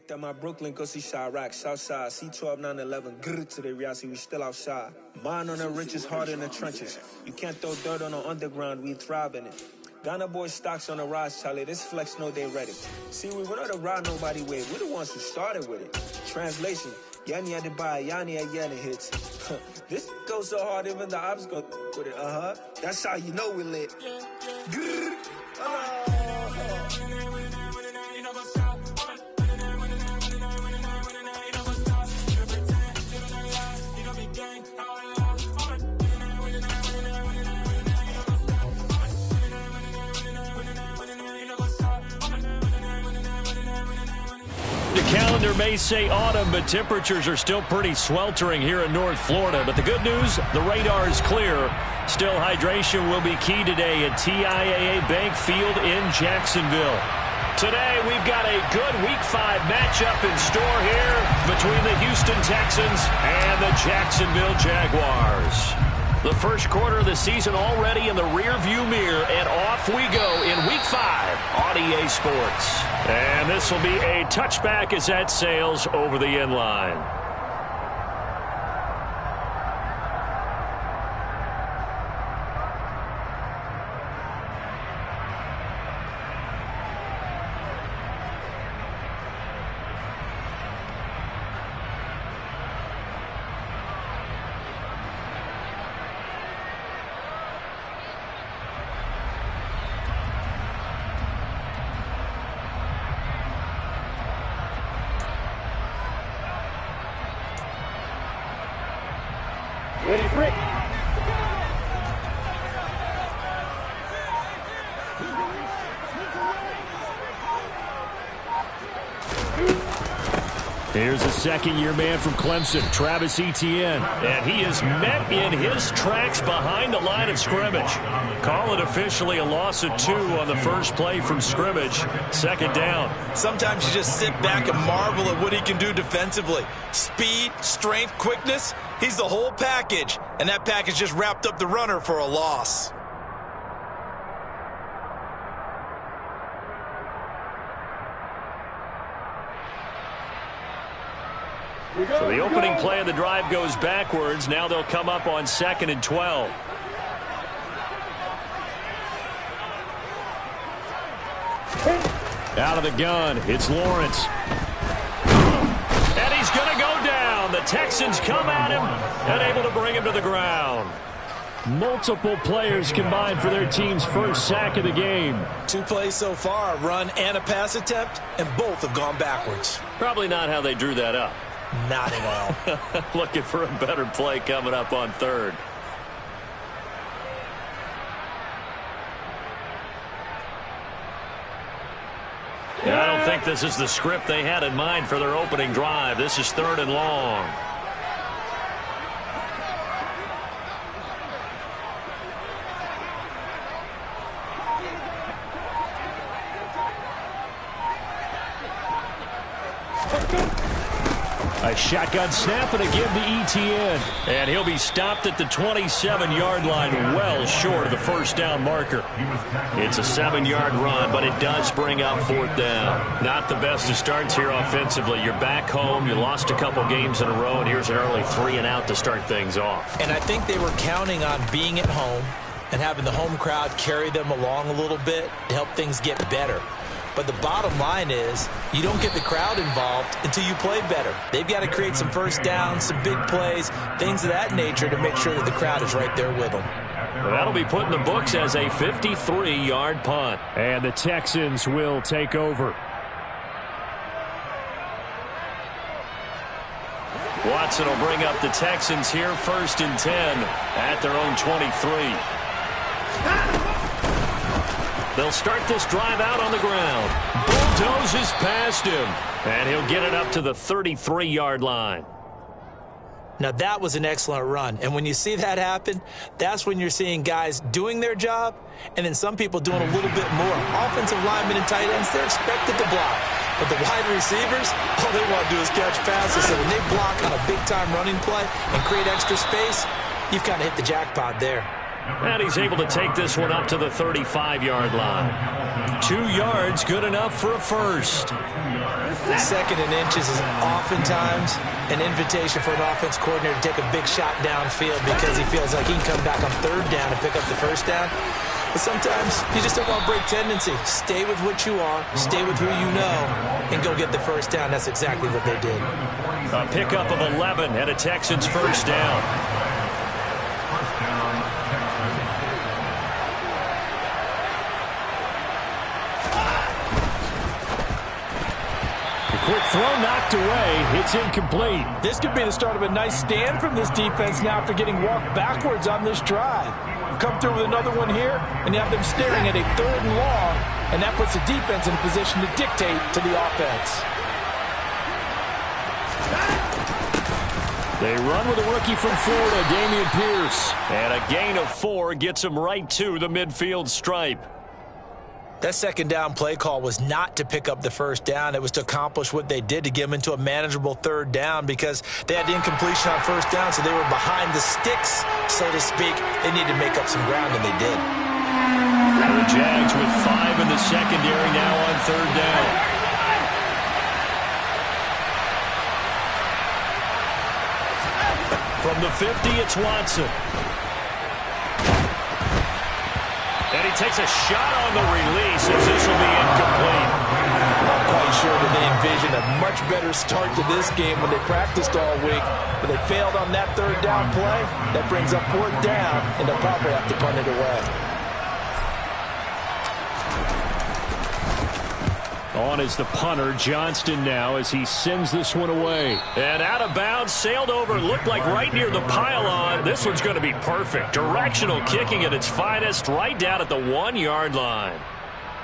That my Brooklyn go see Chirac, Southside, C12, 911, grrr to the reality, we still outside. Mine on the riches, hard in the trenches. You can't throw dirt on the underground, we thrive in it. Ghana boy stocks on the rise, Charlie, this flex know they ready. See, we went on the ride nobody with, we're the ones who started with it. Translation, Yanni had to buy, Yanni at Yanni hits. This goes so hard, even the ops go with it, That's how you know we lit. Grrr, The calendar may say autumn, but temperatures are still pretty sweltering here in North Florida. But the good news, the radar is clear. Still, hydration will be key today at TIAA Bank Field in Jacksonville. Today, we've got a good Week 5 matchup in store here between the Houston Texans and the Jacksonville Jaguars. The first quarter of the season already in the rearview mirror, and off we go in Week 5 on EA Sports. And this will be a touchback as that sails over the end line. Ready, Rick. Here's a second-year man from Clemson, Travis Etienne. And he is met in his tracks behind the line of scrimmage. Call it officially a loss of 2 on the first play from scrimmage. Second down. Sometimes you just sit back and marvel at what he can do defensively. Speed, strength, quickness. He's the whole package. And that package just wrapped up the runner for a loss. So the opening play of the drive goes backwards. Now they'll come up on 2nd and 12. Out of the gun, it's Lawrence. And he's going to go down. The Texans come at him and able to bring him to the ground. Multiple players combined for their team's first sack of the game. 2 plays so far, a run and a pass attempt, and both have gone backwards. Probably not how they drew that up. Not at all. Looking for a better play coming up on 3rd. I don't think this is the script they had in mind for their opening drive. This is 3rd and long. A shotgun snap and a give to Etienne. And he'll be stopped at the 27-yard line, well short of the first down marker. It's a 7-yard run, but it does bring up 4th down. Not the best of starts here offensively. You're back home. You lost a couple games in a row, and here's an early 3-and-out to start things off. And I think they were counting on being at home and having the home crowd carry them along a little bit to help things get better. But the bottom line is you don't get the crowd involved until you play better. They've got to create some first downs, some big plays, things of that nature to make sure that the crowd is right there with them. Well, that'll be put in the books as a 53-yard punt. And the Texans will take over. Watson will bring up the Texans here, 1st and 10 at their own 23. They'll start this drive out on the ground. Bulldozes past him. And he'll get it up to the 33-yard line. Now, that was an excellent run. And when you see that happen, that's when you're seeing guys doing their job and then some people doing a little bit more. Offensive linemen and tight ends, they're expected to block. But the wide receivers, all they want to do is catch passes. So when they block on a big-time running play and create extra space, you've kind of hit the jackpot there. And he's able to take this one up to the 35-yard line. 2 yards, good enough for a first. Second and inches is oftentimes an invitation for an offense coordinator to take a big shot downfield because he feels like he can come back on third down and pick up the first down. But sometimes you just don't want to break tendency. Stay with what you are, stay with who you know, and go get the first down. That's exactly what they did. A pickup of 11 and a Texans first down. Quick throw knocked away. It's incomplete. This could be the start of a nice stand from this defense now after getting walked backwards on this drive. Come through with another one here, and you have them staring at a 3rd and long, and that puts the defense in a position to dictate to the offense. They run with a rookie from Florida, Dameon Pierce. And a gain of 4 gets him right to the midfield stripe. That second down play call was not to pick up the first down. It was to accomplish what they did, to get them into a manageable 3rd down, because they had the incompletion on first down, so they were behind the sticks, so to speak. They needed to make up some ground, and they did. The Jags with 5 in the secondary now on 3rd down. From the 50, it's Watson. And he takes a shot on the release as this will be incomplete. I'm quite sure that they envisioned a much better start to this game when they practiced all week, but they failed on that 3rd down play. That brings up 4th down, and they'll probably have to punt it away. On is the punter, Johnston now, as he sends this one away. And out of bounds, sailed over, looked like right near the pylon. This one's going to be perfect. Directional kicking at its finest, right down at the 1-yard line.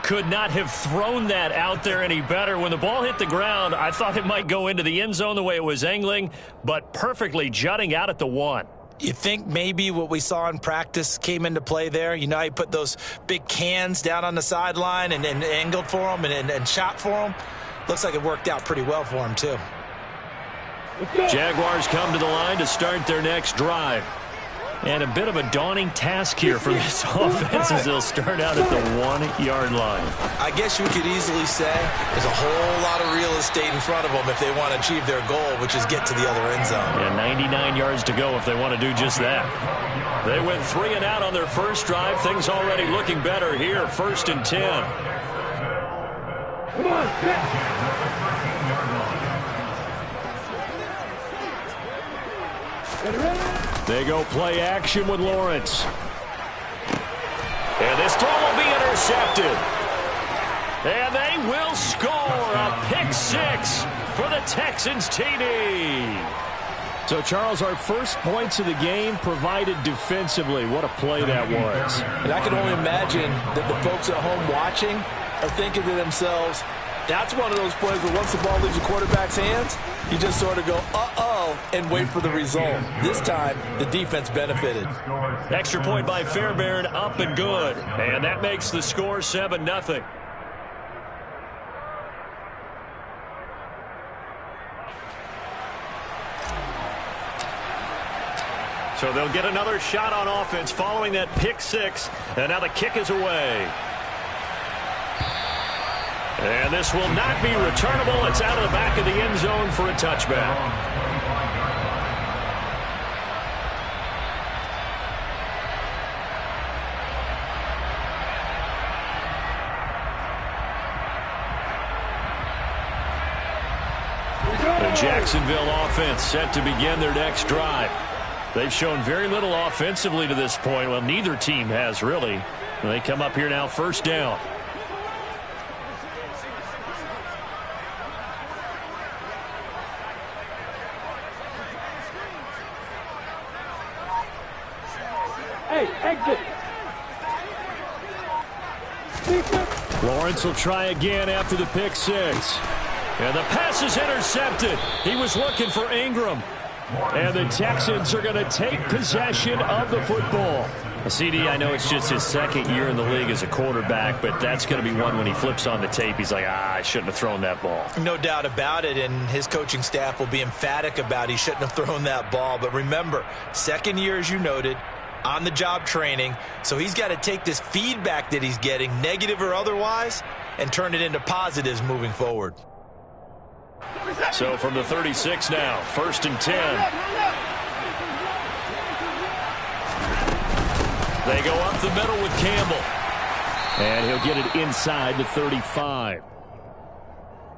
Could not have thrown that out there any better. When the ball hit the ground, I thought it might go into the end zone the way it was angling, but perfectly jutting out at the 1. You think maybe what we saw in practice came into play there? You know how you put those big cans down on the sideline and angled for them and shot for them? Looks like it worked out pretty well for them, too. Jaguars come to the line to start their next drive. And a bit of a daunting task here for this offense as they'll start out at the 1-yard line. I guess you could easily say there's a whole lot of real estate in front of them if they want to achieve their goal, which is get to the other end zone. Yeah, 99 yards to go if they want to do just that. They went 3 and out on their first drive. Things already looking better here. 1st and 10. Come on, They go play action with Lawrence. And this throw will be intercepted. And they will score a pick-6 for the Texans TD. So, Charles, our first points of the game provided defensively. What a play that was. And I can only imagine that the folks at home watching are thinking to themselves, that's one of those plays where once the ball leaves the quarterback's hands, you just sort of go, uh-oh, and wait for the result. This time, the defense benefited. Extra point by Fairbairn, up and good. And that makes the score 7-0. So they'll get another shot on offense following that pick-6. And now the kick is away. And this will not be returnable. It's out of the back of the end zone for a touchback. The Jacksonville offense set to begin their next drive. They've shown very little offensively to this point. Well, neither team has really. And they come up here now 1st down. exit. Lawrence will try again after the pick-6. And the pass is intercepted. He was looking for Ingram. And the Texans are going to take possession of the football. CD, I know it's just his 2nd year in the league as a quarterback, but that's going to be one when he flips on the tape. He's like, I shouldn't have thrown that ball. No doubt about it, and his coaching staff will be emphatic about he shouldn't have thrown that ball. But remember, 2nd year, as you noted, on-the-job training, so he's got to take this feedback that he's getting, negative or otherwise, and turn it into positives moving forward. So from the 36 now, 1st and 10. They go up the middle with Campbell. And he'll get it inside the 35.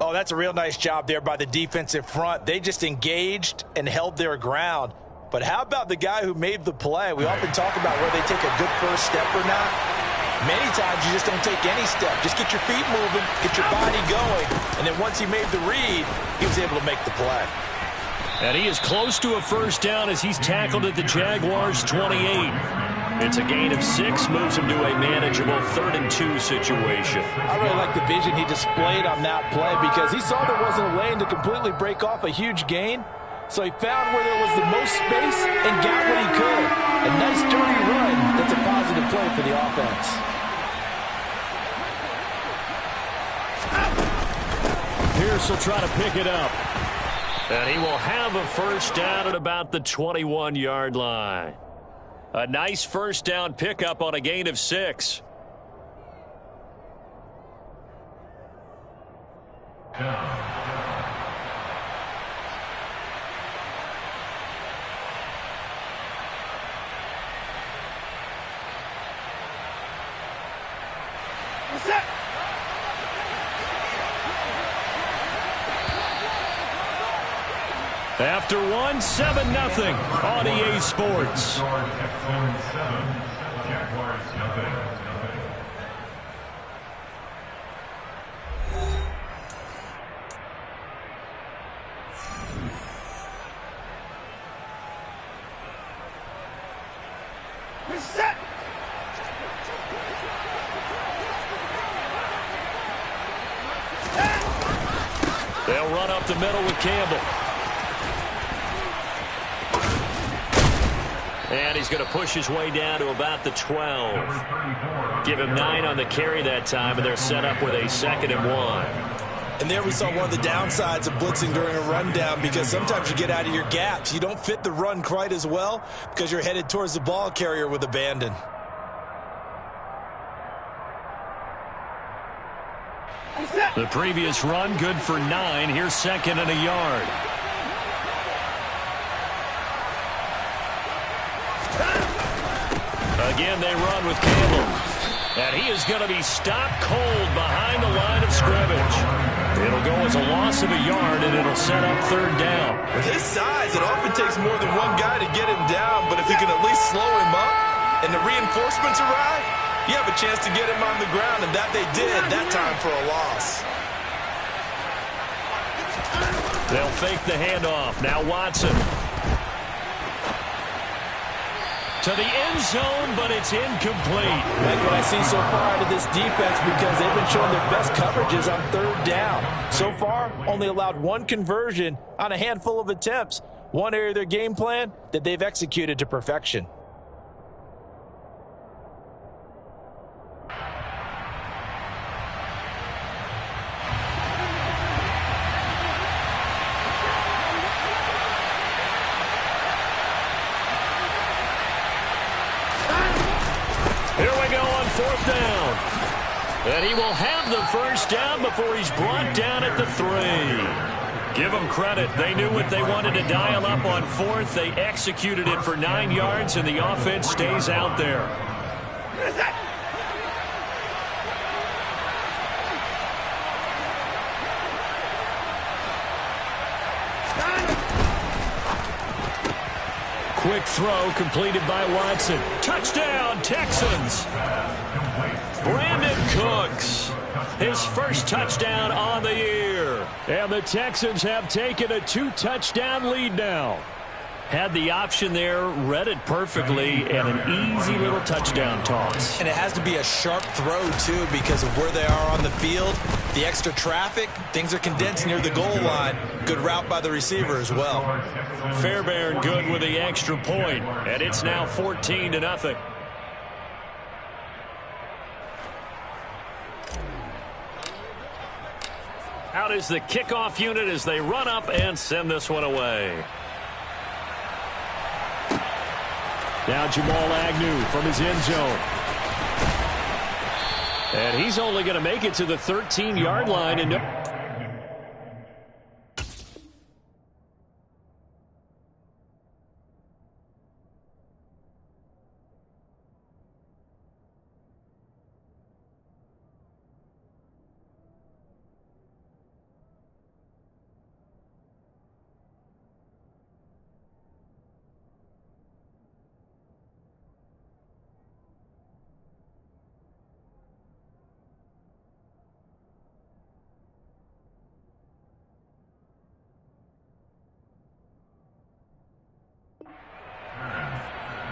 Oh, that's a real nice job there by the defensive front. They just engaged and held their ground. But how about the guy who made the play? We often talk about whether they take a good first step or not. Many times you just don't take any step. Just get your feet moving, get your body going, and then once he made the read, he was able to make the play. And he is close to a first down as he's tackled at the Jaguars' 28. It's a gain of 6, moves him to a manageable 3rd and 2 situation. I really like the vision he displayed on that play because he saw there wasn't a lane to completely break off a huge gain. So he found where there was the most space and got what he could. A nice dirty run that's a positive play for the offense. Pierce will try to pick it up. And he will have a first down at about the 21-yard line. A nice first down pickup on a gain of 6. After 1, 7-0 on EA Sports. They'll run up the middle with Campbell. And he's going to push his way down to about the 12. Give him 9 on the carry that time, and they're set up with a 2nd and 1. And there we saw one of the downsides of blitzing during a rundown because sometimes you get out of your gaps. You don't fit the run quite as well because you're headed towards the ball carrier with abandon. The previous run, good for 9. Here's 2nd and a yard. Again, they run with Campbell. And he is going to be stopped cold behind the line of scrimmage. It'll go as a loss of a yard, and it'll set up 3rd down. With his size, it often takes more than one guy to get him down, but if you can at least slow him up and the reinforcements arrive, you have a chance to get him on the ground, and that they did that time for a loss. They'll fake the handoff. Now Watson. To the end zone, but it's incomplete. Like what I see so far out of this defense because they've been showing their best coverages on 3rd down. So far, only allowed 1 conversion on a handful of attempts. One area of their game plan that they've executed to perfection. And he will have the first down before he's brought down at the 3. Give them credit. They knew what they wanted to dial up on 4th. They executed it for 9 yards, and the offense stays out there. Quick throw completed by Watson. Touchdown, Texans. Brandon Cooks, his first touchdown on the year. And the Texans have taken a 2-touchdown lead now. Had the option there, read it perfectly, and an easy little touchdown toss. And it has to be a sharp throw, too, because of where they are on the field. The extra traffic, things are condensed near the goal line. Good route by the receiver as well. Fairbairn good with the extra point, and it's now 14-0. Out is the kickoff unit as they run up and send this one away. Now Jamal Agnew from his end zone. And he's only going to make it to the 13-yard line. And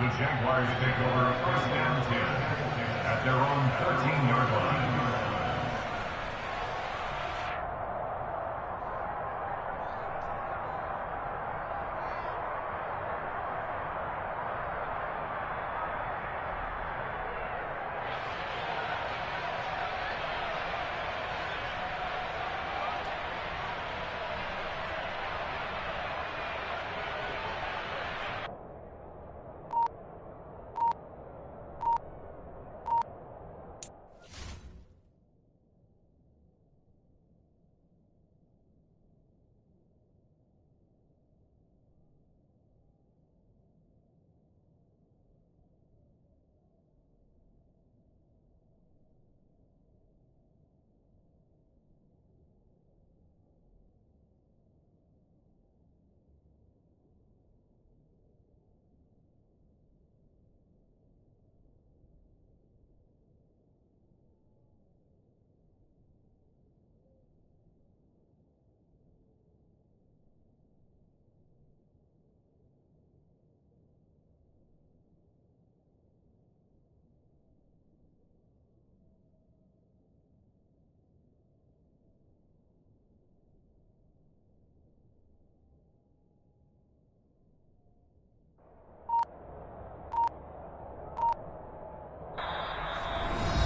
The Jaguars take over first and 10 at their own 14-yard line.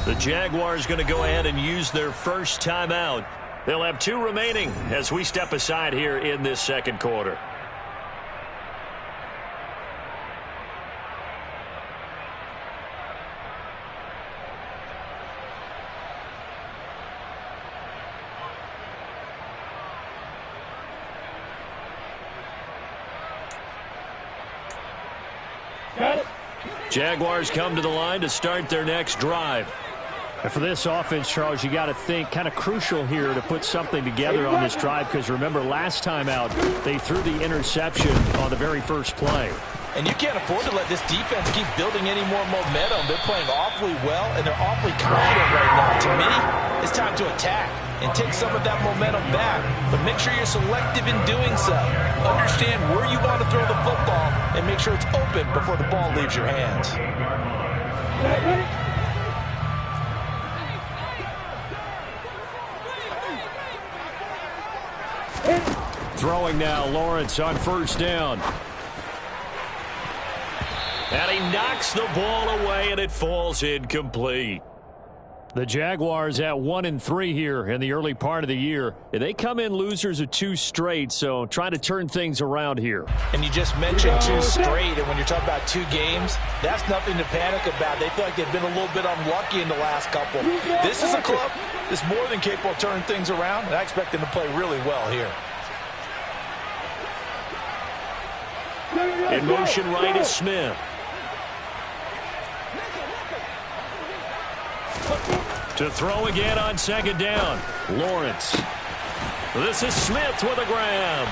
The Jaguars going to go ahead and use their first timeout. They'll have 2 remaining as we step aside here in this second quarter. Jaguars come to the line to start their next drive. And for this offense, Charles, you got to think kind of crucial here to put something together on this drive, because remember last time out they threw the interception on the very first play. And you can't afford to let this defense keep building any more momentum. They're playing awfully well, and they're awfully confident right now. To me, it's time to attack and take some of that momentum back. But make sure you're selective in doing so. Understand where you want to throw the football and make sure it's open before the ball leaves your hands. Throwing now, Lawrence on first down. And he knocks the ball away, and it falls incomplete. The Jaguars at 1-3 here in the early part of the year. They come in losers of 2 straight, so trying to turn things around here. And you just mentioned 2 straight, and when you're talking about 2 games, that's nothing to panic about. They feel like they've been a little bit unlucky in the last couple. This is a club that's more than capable of turning things around, and I expect them to play really well here. In motion right is Smith. To throw again on second down, Lawrence. This is Smith with a grab.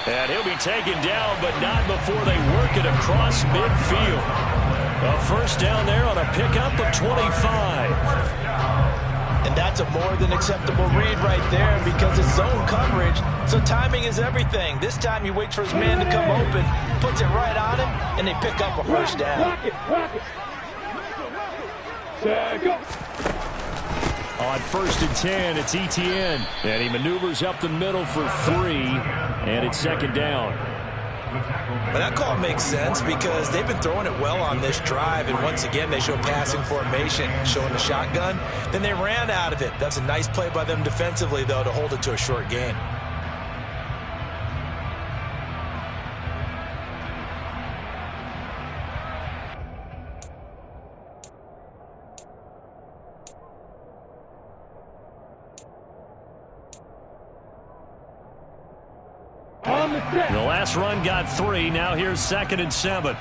And he'll be taken down, but not before they work it across midfield. A first down there on a pickup of 25. And that's a more than acceptable read right there because it's zone coverage, so timing is everything. This time he waits for his man to come open, puts it right on him, and they pick up a first down. On first and 10, it's Etienne. And he maneuvers up the middle for 3, and it's second down. But that call makes sense because they've been throwing it well on this drive, and once again they show passing formation, showing the shotgun. Then they ran out of it. That's a nice play by them defensively, though, to hold it to a short gain. The last run got 3. Now here's 2nd and 7.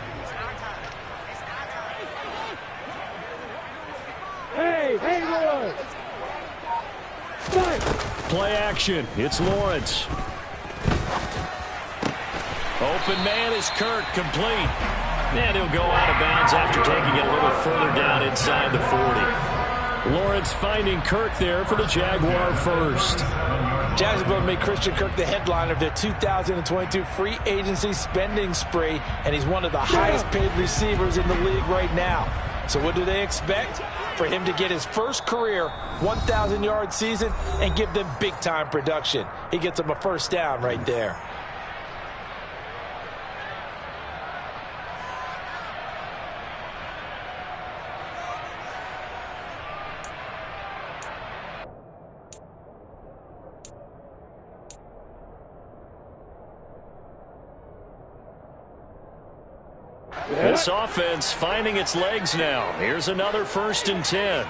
Hey, Lawrence! Play action. It's Lawrence. Open man is Kirk, complete. And he'll go out of bounds after taking it a little further down inside the 40. Lawrence finding Kirk there for the Jaguar first. Jacksonville made Christian Kirk the headliner of their 2022 free agency spending spree, and he's one of the highest paid receivers in the league right now. So what do they expect? For him to get his first career 1,000-yard season and give them big-time production. He gets them a first down right there. This offense finding its legs now. Here's another 1st and 10.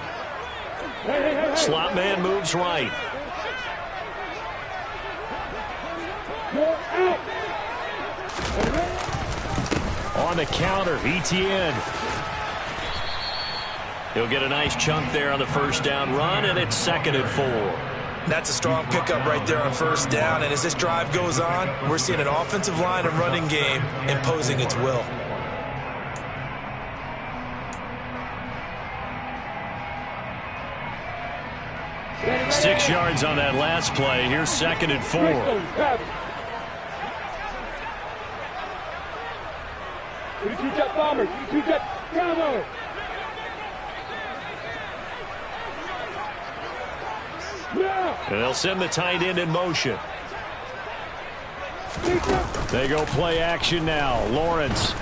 Slot man moves right. On the counter, Etienne. He'll get a nice chunk there on the first down run, and it's 2nd and 4. That's a strong pickup right there on first down, and as this drive goes on, we're seeing an offensive line and running game imposing its will. 6 yards on that last play. Here's 2nd and 4. And they'll send the tight end in motion. They go play action now. Lawrence.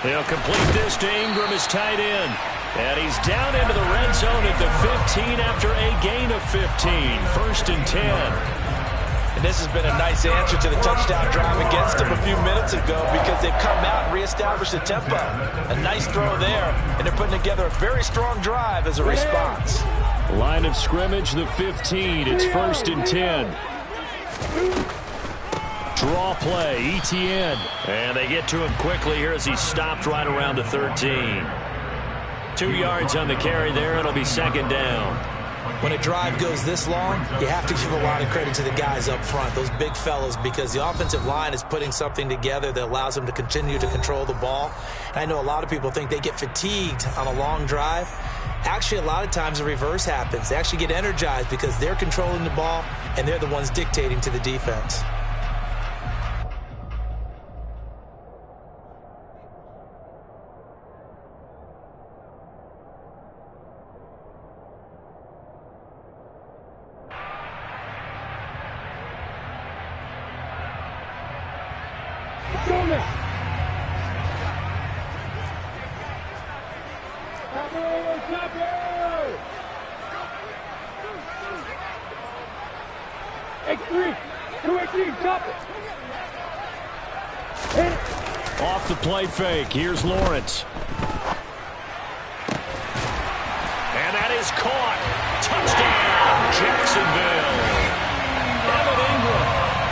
They'll complete this to Ingram as tight end. And he's down into the red zone at the 15 after a gain of 15. 1st and 10. And this has been a nice answer to the touchdown drive against them a few minutes ago because they've come out and reestablished the tempo. A nice throw there, and they're putting together a very strong drive as a response. Line of scrimmage, the 15. It's 1st and 10. Draw play, Etienne. And they get to him quickly here as he stopped right around the 13. 2 yards on the carry there. It'll be 2nd down. When a drive goes this long, you have to give a lot of credit to the guys up front, those big fellas, because the offensive line is putting something together that allows them to continue to control the ball. And I know a lot of people think they get fatigued on a long drive. Actually, a lot of times the reverse happens. They actually get energized because they're controlling the ball, and they're the ones dictating to the defense. Off the play fake. Here's Lawrence. And that is caught. Touchdown, Jacksonville. Evan Ingram,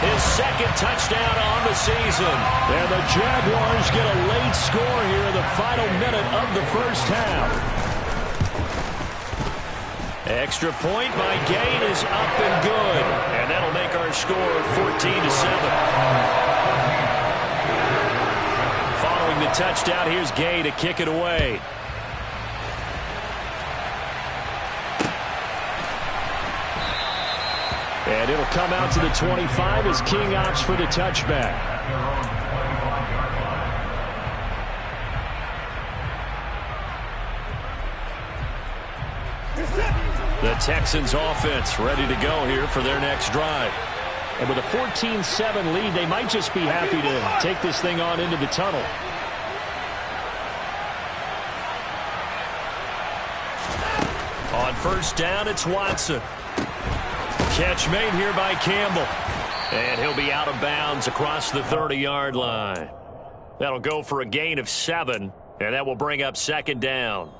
his 2nd touchdown on the season. And the Jaguars get a late score here in the final minute of the first half. Extra point by Gain is up and good. And that'll make our score 14-7. Following the touchdown, here's Gay to kick it away. And it'll come out to the 25 as King opts for the touchback. The Texans offense ready to go here for their next drive. And with a 14-7 lead, they might just be happy to take this thing on into the tunnel. On first down, it's Watson. Catch made here by Campbell. And he'll be out of bounds across the 30-yard line. That'll go for a gain of 7, and that will bring up 2nd down.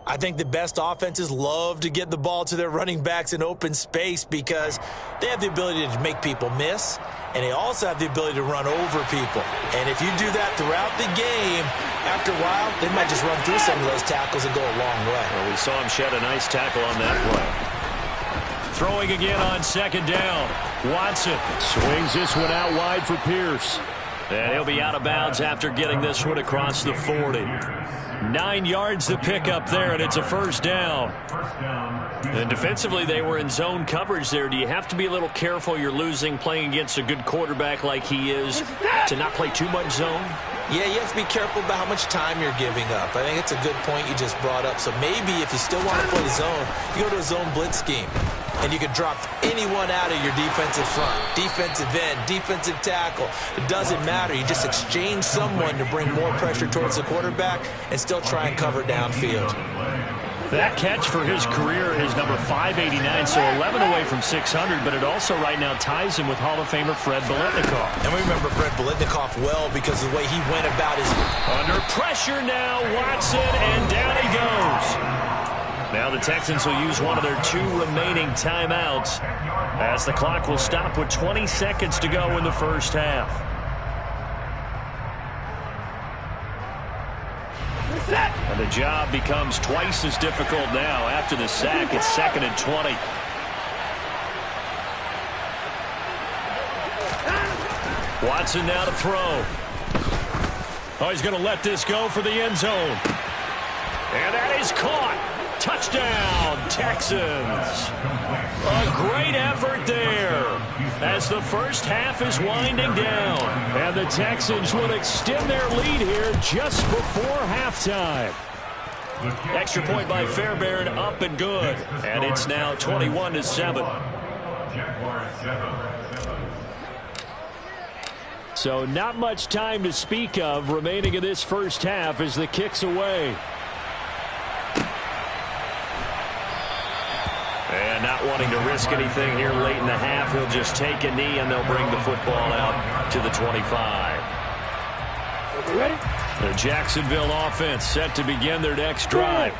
I think the best offenses love to get the ball to their running backs in open space because they have the ability to make people miss, and they also have the ability to run over people. And if you do that throughout the game, after a while, they might just run through some of those tackles and go a long way. Well, we saw him shed a nice tackle on that play. Throwing again on 2nd down. Watson swings this one out wide for Pierce. And he'll be out of bounds after getting this one across the 40. 9 yards to pick up there, and it's a first down. And defensively, they were in zone coverage there. Do you have to be a little careful you're losing playing against a good quarterback like he is to not play too much zone? Yeah, you have to be careful about how much time you're giving up. I think it's a good point you just brought up. So maybe if you still want to play zone, you go to a zone blitz scheme. And you can drop anyone out of your defensive front, defensive end, defensive tackle. It doesn't matter. You just exchange someone to bring more pressure towards the quarterback and still try and cover downfield. That catch for his career is number 589, so 11 away from 600, but it also right now ties him with Hall of Famer Fred Biletnikoff. And we remember Fred Biletnikoff well because of the way he went about his... Under pressure now, Watson, and down he goes. Now the Texans will use one of their 2 remaining timeouts as the clock will stop with 20 seconds to go in the first half. And the job becomes twice as difficult now after the sack. It's 2nd and 20. Watson now to throw. Oh, he's going to let this go for the end zone. And that is caught. Touchdown, Texans. A great effort there as the first half is winding down. And the Texans will extend their lead here just before halftime. Extra point by Fairbairn, up and good. And it's now 21-7. So not much time to speak of remaining in this first half as the kick's away. And not wanting to risk anything here late in the half, he'll just take a knee and they'll bring the football out to the 25. Ready? The Jacksonville offense set to begin their next drive.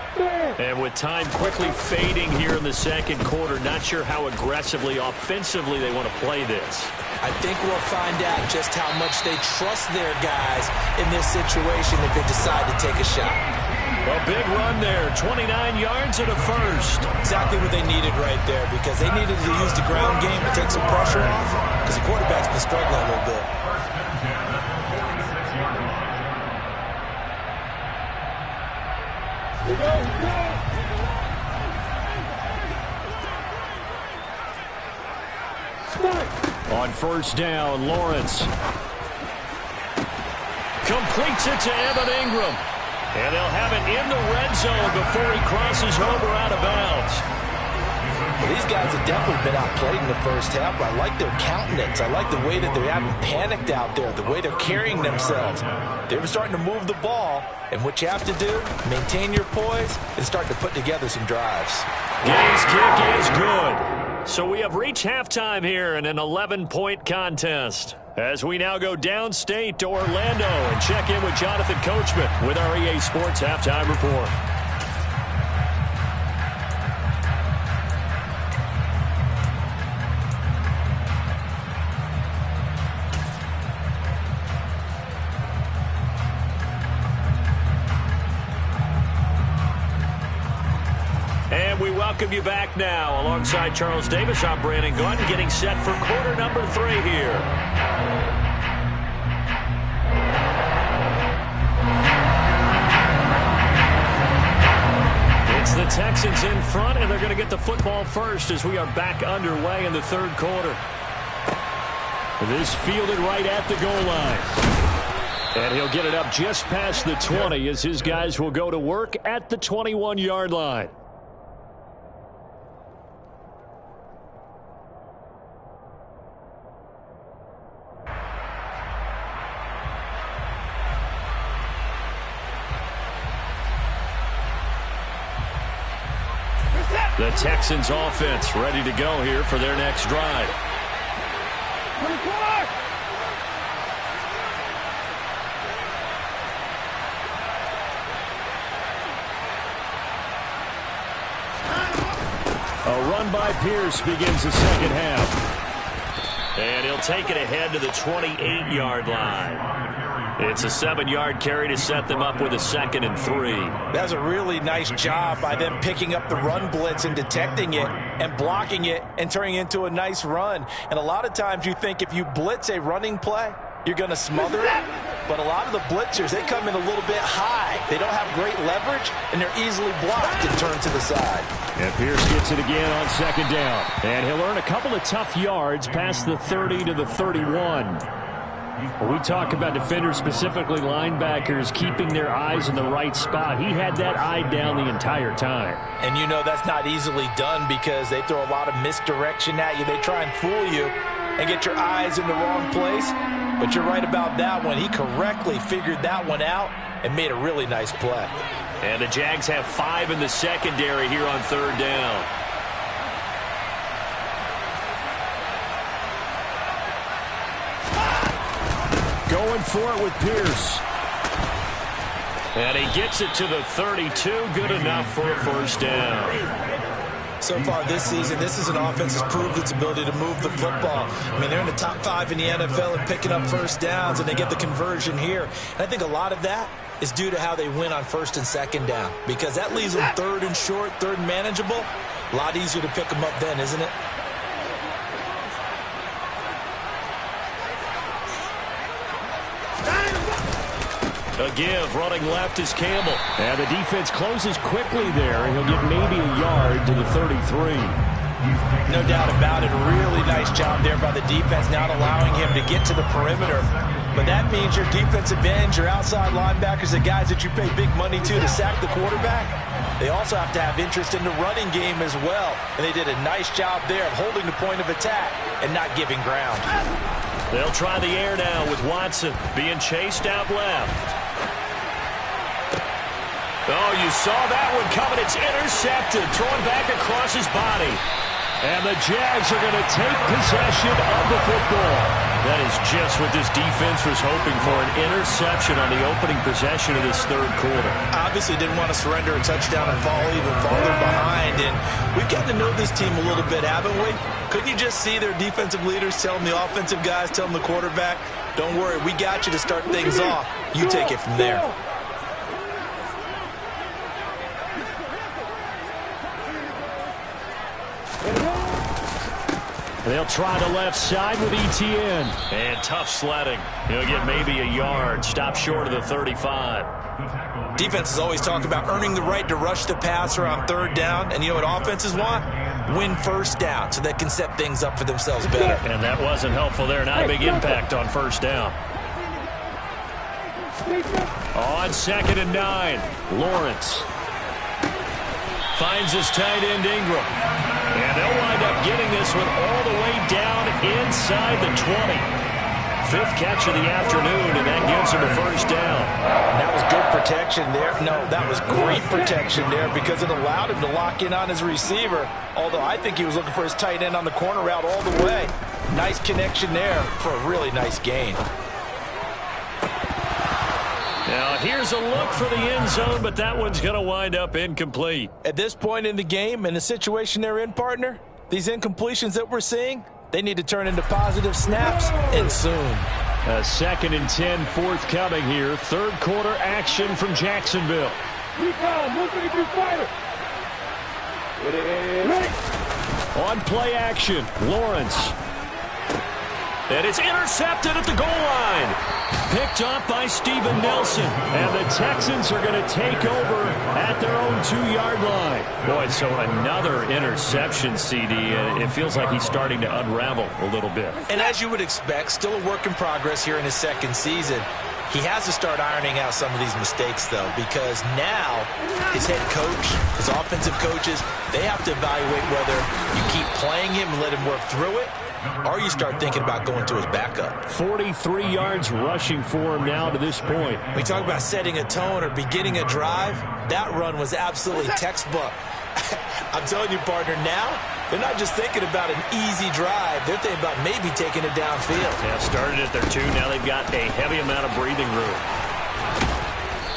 And with time quickly fading here in the second quarter, not sure how aggressively, offensively they want to play this. I think we'll find out just how much they trust their guys in this situation if they decide to take a shot. A big run there, 29 yards and a first. Exactly what they needed right there because they needed to use the ground game to take some pressure off because the quarterback's been struggling a little bit. On first down, Lawrence completes it to Evan Ingram. And they'll have it in the red zone before he crosses over out of bounds. Well, these guys have definitely been outplayed in the first half, but I like their countenance. I like the way that they haven't panicked out there, the way they're carrying themselves. They were starting to move the ball, and what you have to do, maintain your poise, and start to put together some drives. His kick is good. So we have reached halftime here in an 11-point contest. As we now go downstate to Orlando and check in with Jonathan Coachman with our EA Sports Halftime Report. And we welcome you back now. Alongside Charles Davis, I'm Brandon Gaudin, getting set for quarter number 3 here. It's the Texans in front, and they're going to get the football first as we are back underway in the third quarter. This fielded right at the goal line. And he'll get it up just past the 20 as his guys will go to work at the 21-yard line. The Texans offense ready to go here for their next drive. 24! A run by Pierce begins the second half. And he'll take it ahead to the 28-yard line. It's a 7-yard carry to set them up with a 2nd and 3. That's a really nice job by them picking up the run blitz and detecting it and blocking it and turning it into a nice run. And a lot of times you think if you blitz a running play, you're going to smother it. But a lot of the blitzers, they come in a little bit high. They don't have great leverage, and they're easily blocked and turned to the side. And Pierce gets it again on second down. And he'll earn a couple of tough yards past the 30 to the 31. When we talk about defenders, specifically linebackers, keeping their eyes in the right spot, he had that eye down the entire time. And you know that's not easily done because they throw a lot of misdirection at you. They try and fool you and get your eyes in the wrong place. But you're right about that one. He correctly figured that one out and made a really nice play. And the Jags have 5 in the secondary here on third down. Going for it with Pierce. And he gets it to the 32. Good enough for a first down. So far this season, this is an offense that's proved its ability to move the football. I mean, they're in the top 5 in the NFL and picking up first downs, and they get the conversion here. And I think a lot of that is due to how they win on first and second down, because that leaves them third and short, third and manageable. A lot easier to pick them up then, isn't it? A give, running left is Campbell. And the defense closes quickly there. He'll get maybe a yard to the 33. No doubt about it. Really nice job there by the defense, not allowing him to get to the perimeter. But that means your defensive ends, your outside linebackers, the guys that you pay big money to sack the quarterback, they also have to have interest in the running game as well. And they did a nice job there of holding the point of attack and not giving ground. They'll try the air now with Watson being chased out left. Oh, you saw that one coming. It's intercepted. Thrown back across his body. And the Jags are going to take possession of the football. That is just what this defense was hoping for, an interception on the opening possession of this third quarter. Obviously didn't want to surrender a touchdown and fall even farther behind. And we've gotten to know this team a little bit, haven't we? Couldn't you just see their defensive leaders telling the offensive guys, telling the quarterback, don't worry, we got you to start things off. You take it from there. They'll try the left side with Etienne. And tough sledding. He'll get maybe a yard. Stop short of the 35. Defenses always talk about earning the right to rush the passer on third down. And you know what offenses want? Win first down so they can set things up for themselves better. And that wasn't helpful there. Not a big impact on first down. On 2nd and 9, Lawrence finds his tight end Ingram. And they'll wind up getting this one all the way down inside the 20. 5th catch of the afternoon, and that gives him a first down. That was good protection there. No, that was great protection there because it allowed him to lock in on his receiver, although I think he was looking for his tight end on the corner route all the way. Nice connection there for a really nice gain. Now, here's a look for the end zone, but that one's going to wind up incomplete. At this point in the game, in the situation they're in, partner, these incompletions that we're seeing, they need to turn into positive snaps, and soon. A 2nd and 10 forthcoming here. Third quarter action from Jacksonville. On play action, Lawrence. And it's intercepted at the goal line. Picked up by Steven Nelson. And the Texans are going to take over at their own 2-yard line. Boy, so another interception, CD. It feels like he's starting to unravel a little bit. And as you would expect, still a work in progress here in his second season. He has to start ironing out some of these mistakes, though, because now his head coach, his offensive coaches, they have to evaluate whether you keep playing him and let him work through it, or you start thinking about going to his backup. 43 yards rushing for him now to this point. We talk about setting a tone or beginning a drive. That run was absolutely textbook. I'm telling you, partner, now they're not just thinking about an easy drive. They're thinking about maybe taking it downfield. Yeah, started at their 2. Now they've got a heavy amount of breathing room.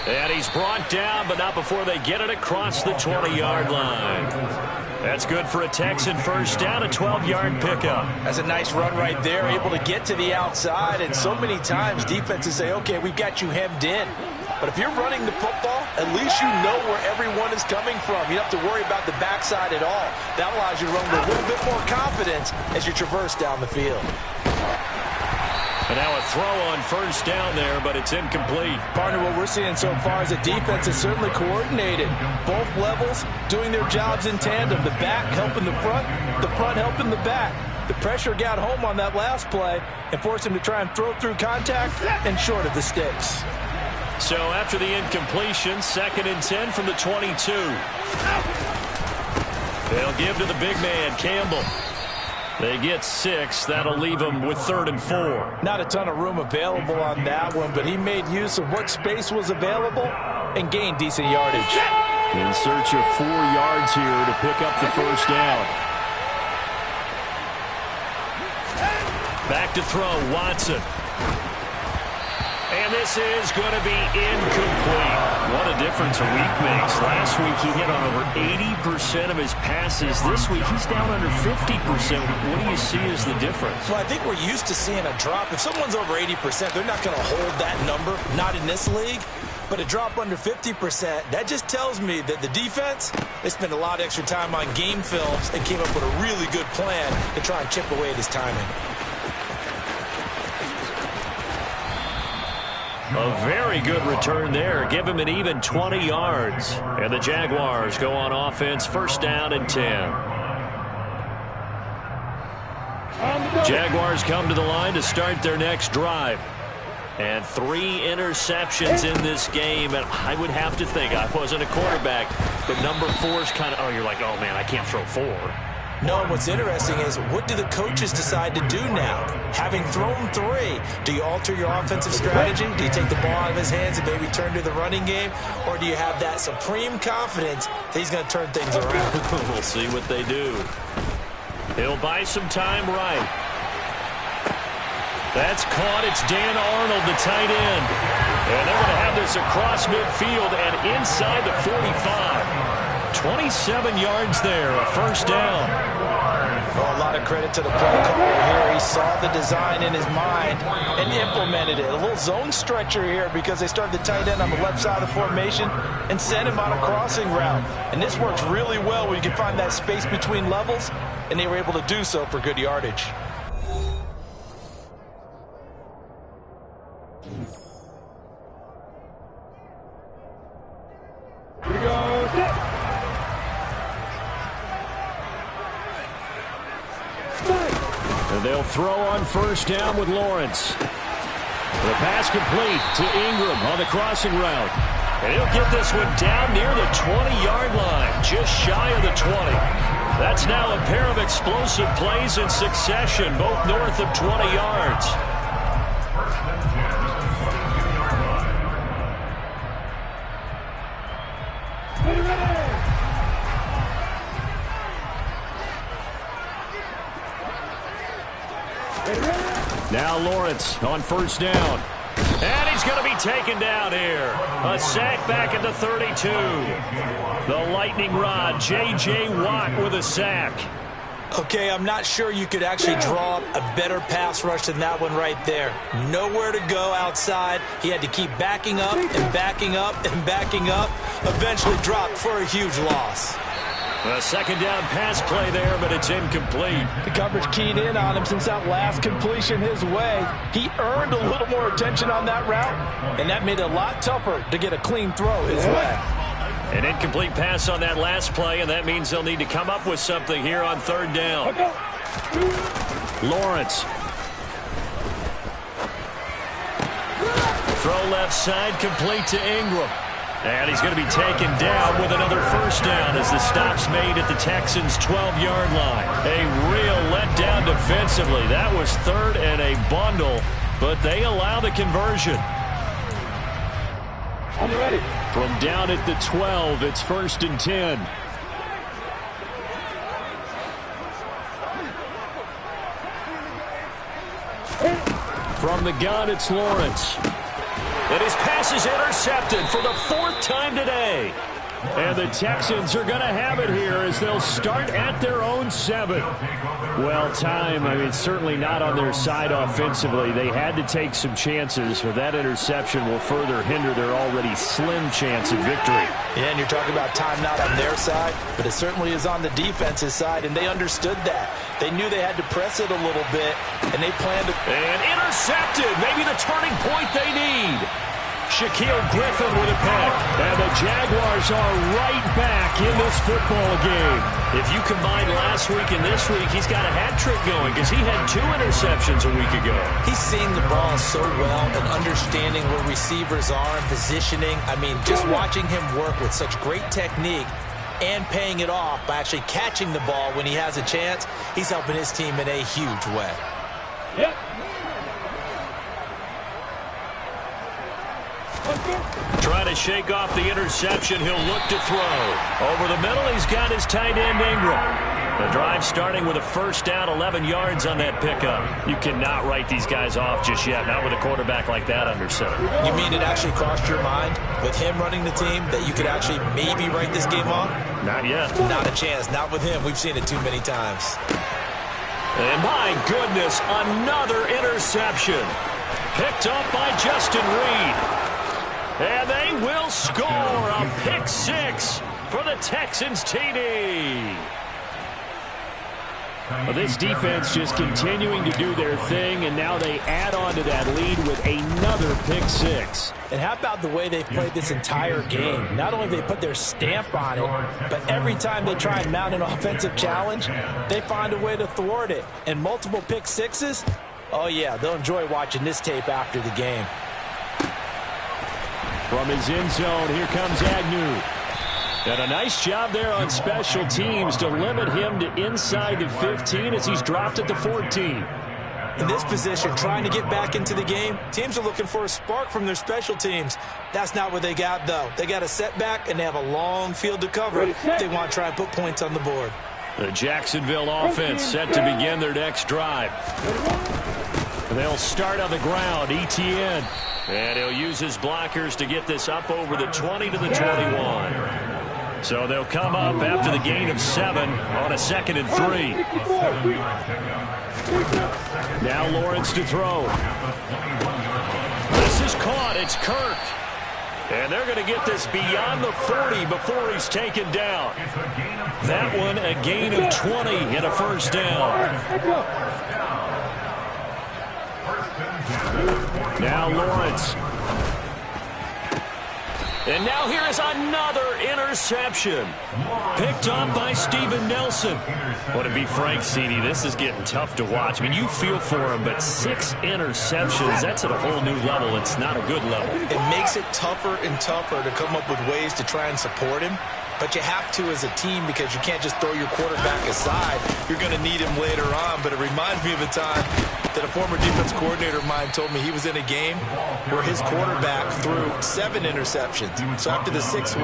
And he's brought down, but not before they get it across the 20-yard line. That's good for a Texan first down, a 12-yard pickup. That's a nice run right there, able to get to the outside. And so many times defenses say, okay, we've got you hemmed in. But if you're running the football, at least you know where everyone is coming from. You don't have to worry about the backside at all. That allows you to run with a little bit more confidence as you traverse down the field. And now a throw on first down there, but it's incomplete. Partner, what we're seeing so far is the defense is certainly coordinated. Both levels doing their jobs in tandem. The back helping the front helping the back. The pressure got home on that last play and forced him to try and throw through contact and short of the sticks. So after the incompletion, 2nd and 10 from the 22. They'll give to the big man, Campbell. They get 6. That'll leave them with 3rd and 4. Not a ton of room available on that one, but he made use of what space was available and gained decent yardage. In search of 4 yards here to pick up the first down. Back to throw, Watson. And this is going to be incomplete. What a difference a week makes. Last week he hit on over 80% of his passes. This week he's down under 50%. What do you see as the difference? Well, I think we're used to seeing a drop. If someone's over 80%, they're not going to hold that number, not in this league. But a drop under 50%, that just tells me that the defense, they spent a lot of extra time on game films and came up with a really good plan to try and chip away at his timing. A very good return there. Give him an even 20 yards. And the Jaguars go on offense, 1st down and 10. Jaguars come to the line to start their next drive. And 3 interceptions in this game. And I would have to think, I wasn't a quarterback, but number 4 is kind of, you're like, oh, man, I can't throw 4. No, what's interesting is what do the coaches decide to do now? Having thrown 3, do you alter your offensive strategy? Do you take the ball out of his hands and maybe turn to the running game? Or do you have that supreme confidence that he's going to turn things around? We'll see what they do. He'll buy some time right. That's caught. It's Dan Arnold, the tight end. And they're going to have this across midfield and inside the 45. 27 yards there, a 1st down. Well, a lot of credit to the play caller here. He saw the design in his mind and implemented it. A little zone stretcher here because they started the tight end on the left side of the formation and sent him on a crossing route. And this works really well when you can find that space between levels, and they were able to do so for good yardage. Here we go. And they'll throw on 1st down with Lawrence. The pass complete to Ingram on the crossing route. And he'll get this one down near the 20-yard line, just shy of the 20. That's now a pair of explosive plays in succession, both north of 20 yards. Now Lawrence on 1st down. And he's going to be taken down here. A sack back at the 32. The lightning rod, J.J. Watt with a sack. Okay, I'm not sure you could actually draw up a better pass rush than that one right there. Nowhere to go outside. He had to keep backing up and backing up and backing up. Eventually dropped for a huge loss. A 2nd down pass play there, but it's incomplete. The coverage keyed in on him since that last completion his way. He earned a little more attention on that route, and that made it a lot tougher to get a clean throw his way. An incomplete pass on that last play, and that means they'll need to come up with something here on 3rd down. Lawrence. Throw left side, complete to Ingram. And he's going to be taken down with another 1st down as the stop's made at the Texans' 12-yard line. A real letdown defensively. That was 3rd and a bundle, but they allow the conversion. I'm ready. From down at the 12, it's 1st and 10. From the gun, it's Lawrence. And his pass is intercepted for the 4th time today. And the Texans are going to have it here as they'll start at their own 7. Well, time, certainly not on their side offensively. They had to take some chances, but that interception will further hinder their already slim chance of victory. Yeah, and you're talking about time not on their side, but it certainly is on the defense's side, and they understood that. They knew they had to press it a little bit, and they planned to... And intercepted, maybe the turning point they need. Shaquille Griffin with a pick. And the Jaguars are right back in this football game. If you combine last week and this week, he's got a hat trick going because he had 2 interceptions a week ago. He's seeing the ball so well and understanding where receivers are and positioning. Just watching him work with such great technique and paying it off by actually catching the ball when he has a chance, he's helping his team in a huge way. Yep. Trying to shake off the interception. He'll look to throw. Over the middle, he's got his tight end Ingram. The drive starting with a first down, 11 yards on that pickup. You cannot write these guys off just yet, not with a quarterback like that under center. You mean it actually crossed your mind with him running the team that you could actually maybe write this game off? Not yet. Not a chance. Not with him. We've seen it too many times. And my goodness, another interception. Picked up by Justin Reed. And they will score a pick 6 for the Texans TD. Well, this defense just continuing to do their thing, and now they add on to that lead with another pick 6. And how about the way they've played this entire game? Not only have they put their stamp on it, but every time they try and mount an offensive challenge, they find a way to thwart it. And multiple pick 6s, oh yeah, they'll enjoy watching this tape after the game. From his end zone, here comes Agnew. And a nice job there on special teams to limit him to inside the 15 as he's dropped at the 14. In this position, trying to get back into the game, teams are looking for a spark from their special teams. That's not what they got, though. They got a setback, and they have a long field to cover if they want to try and put points on the board. The Jacksonville offense set to begin their next drive. They'll start on the ground, Etienne. And he'll use his blockers to get this up over the 20 to the 21. So they'll come up after the gain of 7 on a 2nd and 3. Now Lawrence to throw. This is caught. It's Kirk. And they're going to get this beyond the 40 before he's taken down. That one a gain of 20 and a first down. Now Lawrence. And now here is another interception. Picked up by Steven Nelson. Well, to be frank, CD, this is getting tough to watch. You feel for him, but 6 interceptions, that's at a whole new level. It's not a good level. It makes it tougher and tougher to come up with ways to try and support him. But you have to as a team because you can't just throw your quarterback aside. You're going to need him later on. But it reminds me of a time that a former defense coordinator of mine told me he was in a game where his quarterback threw 7 interceptions. So after the 6-1,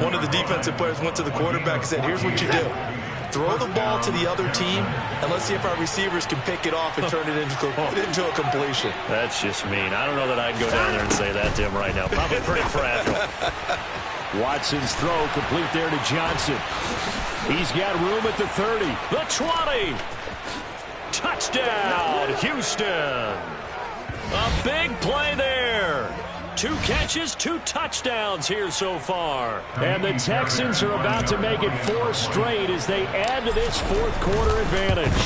one of the defensive players went to the quarterback and said, here's what you do. Throw the ball to the other team, and let's see if our receivers can pick it off and turn it into a completion. That's just mean. I don't know that I'd go down there and say that to him right now. Probably pretty fragile. Watson's throw complete there to Johnson. He's got room at the 30. The 20. Touchdown, Houston. A big play there. 2 catches, 2 touchdowns here so far. And the Texans are about to make it 4 straight as they add to this 4th quarter advantage.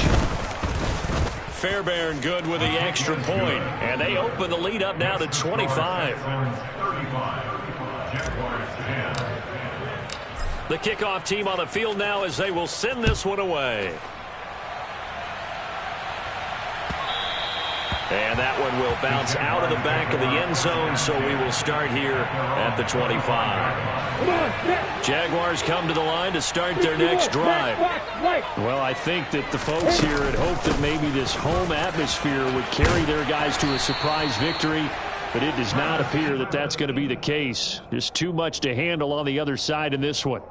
Fairbairn good with the extra point. And they open the lead up now to 25. The kickoff team on the field now as they will send this one away. And that one will bounce out of the back of the end zone, so we will start here at the 25. Jaguars come to the line to start their next drive. Well, I think that the folks here had hoped that maybe this home atmosphere would carry their guys to a surprise victory, but it does not appear that that's going to be the case. Just too much to handle on the other side in this one.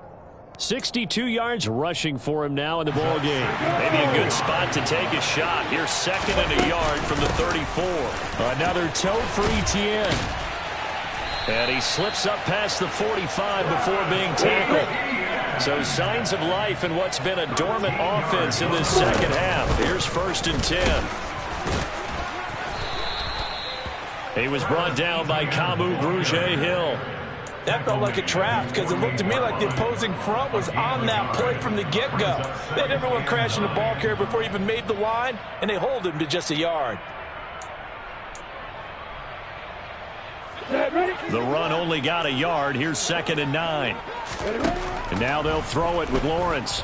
62 yards rushing for him now in the ball game. Maybe a good spot to take a shot. Here's 2nd and a yard from the 34. Another toe for Etienne. And he slips up past the 45 before being tackled. So signs of life in what's been a dormant offense in this second half. Here's 1st and 10. He was brought down by Kamu Grugier-Hill. That felt like a trap because it looked to me like the opposing front was on that play from the get-go. They had everyone crashing the ball carrier before he even made the line, and they hold him to just a yard. The run only got a yard. Here's 2nd and 9. And now they'll throw it with Lawrence.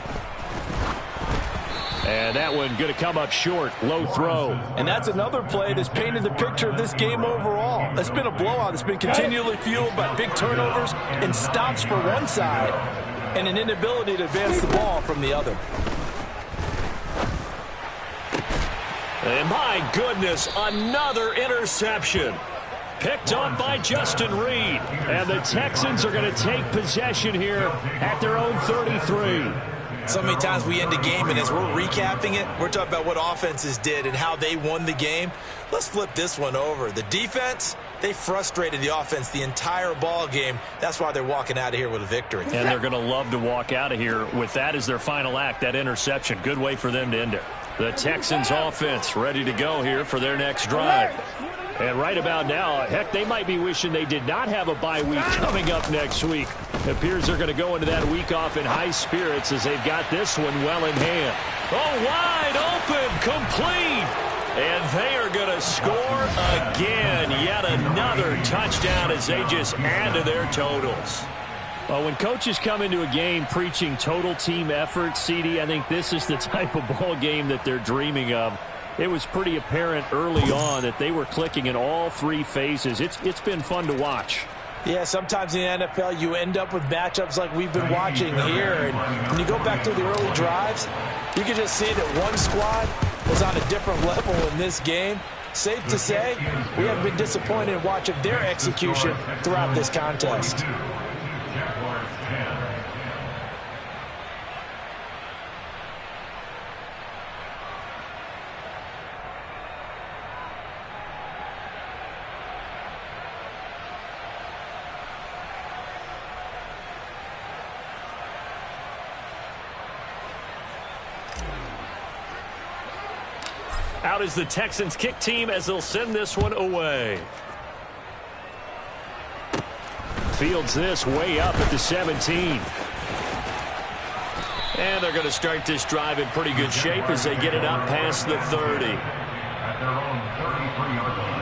And that one going to come up short. Low throw. And that's another play that's painted the picture of this game overall. It's been a blowout. It's been continually fueled by big turnovers and stops for one side and an inability to advance the ball from the other. And my goodness, another interception. Picked up by Justin Reed. And the Texans are going to take possession here at their own 33. So many times we end a game, and as we're recapping it, we're talking about what offenses did and how they won the game. Let's flip this one over. The defense, they frustrated the offense the entire ball game. That's why they're walking out of here with a victory. And they're going to love to walk out of here with that as their final act, that interception. Good way for them to end it. The Texans offense ready to go here for their next drive. And right about now, heck, they might be wishing they did not have a bye week coming up next week. It appears they're going to go into that week off in high spirits as they've got this one well in hand. Oh, wide open, complete. And they are going to score again. Yet another touchdown as they just add to their totals. Well, when coaches come into a game preaching total team effort, CD, I think this is the type of ball game that they're dreaming of. It was pretty apparent early on that they were clicking in all three phases. It's been fun to watch. Yeah, sometimes in the NFL you end up with matchups like we've been watching here. And when you go back to the early drives, you can just see that one squad was on a different level in this game. Safe to say, we haven't been disappointed in watching their execution throughout this contest. Out is the Texans kick team as they'll send this one away. Fields this way up at the 17. And they're going to start this drive in pretty good shape as they get it up past the 30. At their own 33-yard line.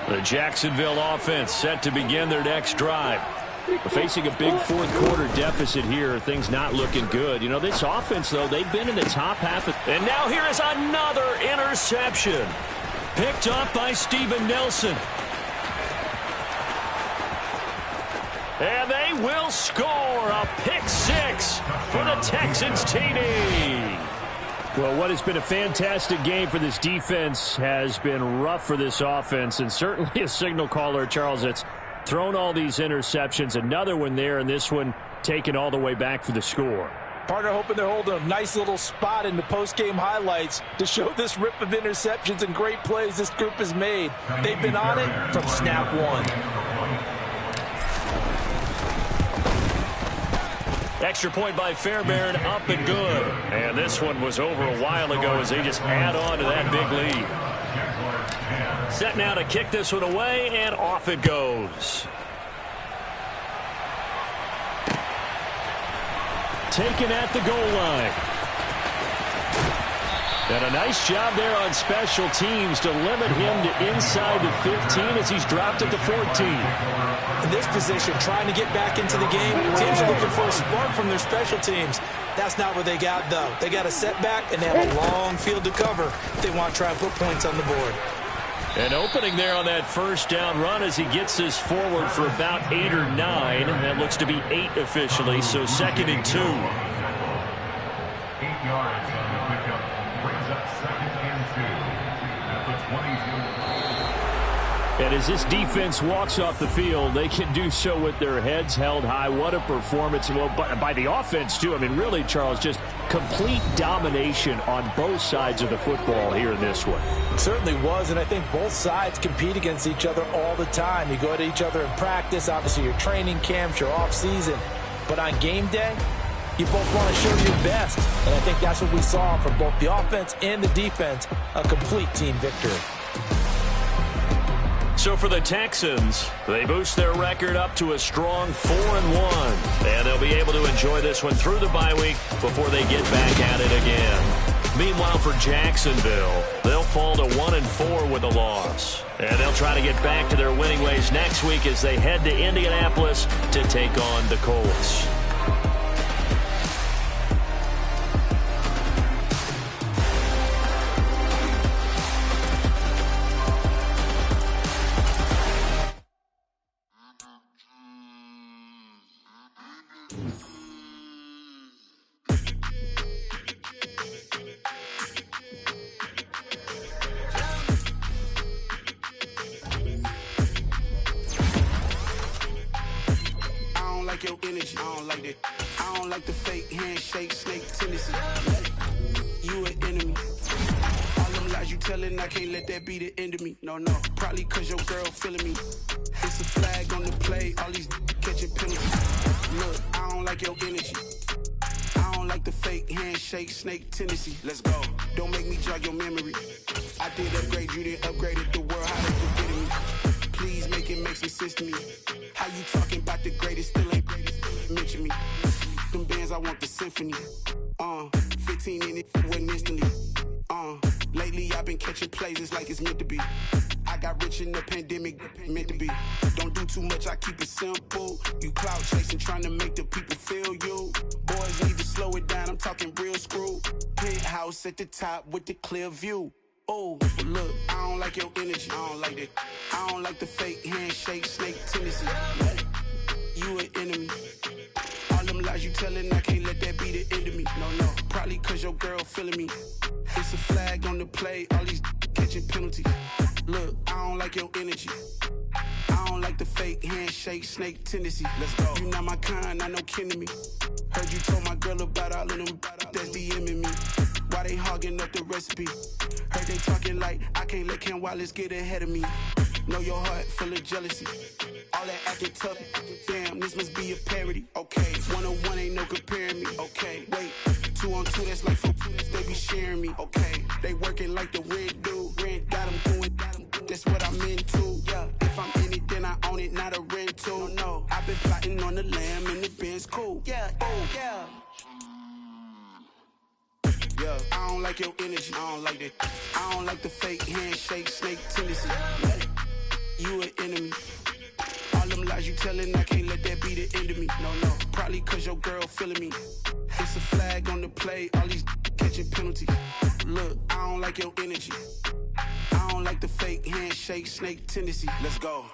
The Jacksonville offense set to begin their next drive. We're facing a big fourth quarter deficit here. Things not looking good. You know, this offense, though, they've been in the top half. And now here is another interception. Picked up by Steven Nelson. And they will score a pick six for the Texans TD. Well, what has been a fantastic game for this defense has been rough for this offense, and certainly a signal caller, Charles, that's thrown all these interceptions. Another one there, and this one taken all the way back for the score. Partner hoping they're holding a nice little spot in the post-game highlights to show this rip of interceptions and great plays this group has made. They've been on it from snap one. Extra point by Fairbairn, up and good. And this one was over a while ago as they just add on to that big lead. Set now to kick this one away, and off it goes. Taken at the goal line. And a nice job there on special teams to limit him to inside the 15 as he's dropped at the 14. In this position, trying to get back into the game, teams are looking for a spark from their special teams. That's not what they got, though. They got a setback, and they have a long field to cover if they want to try and put points on the board. An opening there on that first down run as he gets this forward for about 8 or 9. That looks to be 8 officially, so 2nd and 2. 8 yards on the pickup brings up 2nd and 2 at the 22. And as this defense walks off the field, they can do so with their heads held high. What a performance. Well, by the offense, too. I mean, really, Charles, just complete domination on both sides of the football here in this one. It certainly was, and I think both sides compete against each other all the time. You go to each other in practice, obviously your training camps, your off-season. But on game day, you both want to show your best. And I think that's what we saw from both the offense and the defense, a complete team victory. So for the Texans, they boost their record up to a strong 4-1. And they'll be able to enjoy this one through the bye week before they get back at it again. Meanwhile, for Jacksonville, they'll fall to 1-4 with a loss. And they'll try to get back to their winning ways next week as they head to Indianapolis to take on the Colts. Your energy, I don't like that. I don't like the fake handshake, snake tendency. You an enemy. All them lies you telling, I can't let that be the end of me. No, probably cause your girl feeling me. It's a flag on the play, all these catching penalties. Look, I don't like your energy. I don't like the fake handshake, snake tendency. Let's go. Don't make me jog your memory. I did upgrade, you didn't upgrade it. The world, how they forgetting me. Please make it make some sense to me. How you talking about the greatest, still ain't greatest, mention me. Them bands, I want the symphony. 15 in it, went instantly. Lately I've been catching plays, it's like it's meant to be. I got rich in the pandemic, meant to be. Don't do too much, I keep it simple. You clout chasing, trying to make the people feel you. Boys need to slow it down, I'm talking real screw. Penthouse at the top with the clear view. Oh, look, I don't like your energy. I don't like that. I don't like the fake handshake, snake tendency. You an enemy. All them lies you telling, I can't let that be the end of me. No, probably cause your girl feeling me. It's a flag on the play, all these catching penalties. Look, I don't like your energy. I don't like the fake handshake, snake tendency. Let's go. You not my kind, I know kin to me. Heard you told my girl about all of them that's DMing me. Why they hogging up the recipe? Heard they talking like I can't let Ken Wallace get ahead of me. Know your heart full of jealousy. All that acting tough, damn, this must be a parody. Okay, 1-on-1 ain't no comparing me. Okay, wait, 2-on-2, that's like 4, they be sharing me. Okay, they working like the rent do. Rent got them doing, that's what I'm into. Yeah, if I'm in it, then I own it, not a rental. No, I've been plotting on the lamb and the Benz cool. Yeah, yeah. Yeah, I don't like your energy. I don't like that. I don't like the fake handshake, snake tendency. You an enemy. All them lies you telling, I can't let that be the end of me. No, probably cause your girl feeling me. It's a flag on the play, all these catching penalties. Look, I don't like your energy. I don't like the fake handshake, snake tendency. Let's go.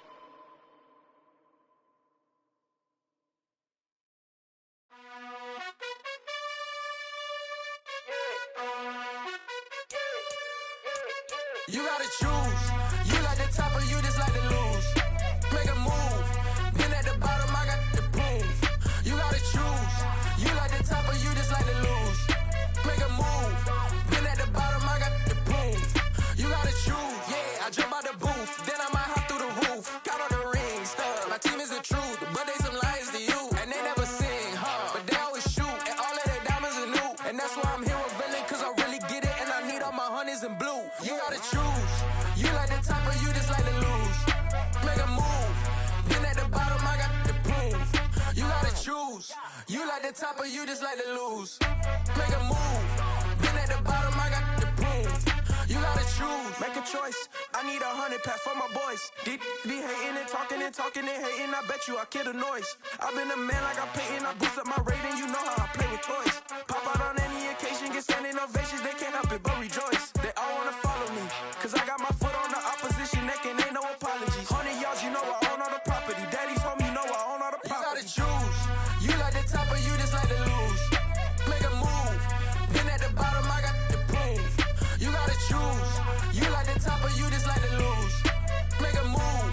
You gotta choose. You like the top or you just like to lose. Make a move. Been at the bottom, I got the proof. You gotta choose. You like the top or you just like to lose. Make a move. Been at the bottom, I got the proof. You gotta choose. Yeah, I jump out the booth. Then I might hop through the roof. Got all the rings, stuff. My team is the truth, but they some liars to you. And they never sing, but they always shoot. And all of their diamonds are new. And that's why I'm here with Villain, cause I really get it. And I need all my honeys in blue. You gotta choose. You like the top or you just like to lose. Make a move. Been at the bottom, I got the proof. You gotta choose. You like the top or you just like to lose. Make a move. Been at the bottom, I got the proof. You gotta choose. Make a choice. I need 100 pack for my boys. Deep be hating and talking and hating. I bet you I kill the noise. I've been a man like I'm Peyton. I boost up my rating. You know how I play with toys. Pop out on any occasion, get standing ovations. They can't help it but rejoice. They all wanna follow me, cause I got my foot on the opposition neck and ain't no apologies. 100 yards, you know I own all the property. Daddy's home, you know I own all the property. You gotta choose. You like the top or you just like to lose. Make a move. Been at the bottom, I got the proof. You gotta choose. You like the top or you just like to lose. Make a move.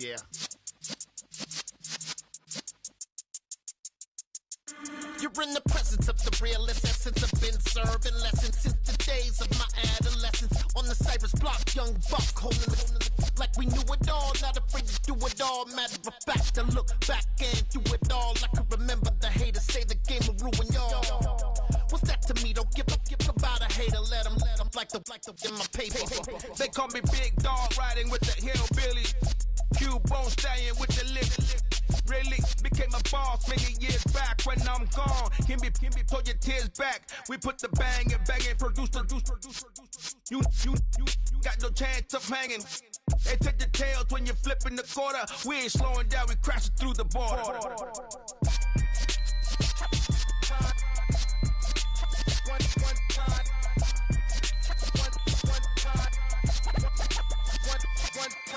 Yeah. You're in the presence of the realest essence. I've been serving lessons since the days of my adolescence. On the Cypress block, young buck holding the like we knew it all. Not afraid to do it all. Matter of fact, to look back and do it all. I can remember the haters say the game will ruin y'all. What's that to me? Don't give about a hater. Let them like the in my paper. They call me Big Dog, riding with the hillbilly. Cubone stallion with the lip. Really became a boss many years back. When I'm gone, can be pull your tears back. We put the bang and produce. You got no chance of hanging. They take the tails when you're flipping the quarter. We ain't slowing down, we crashing through the border.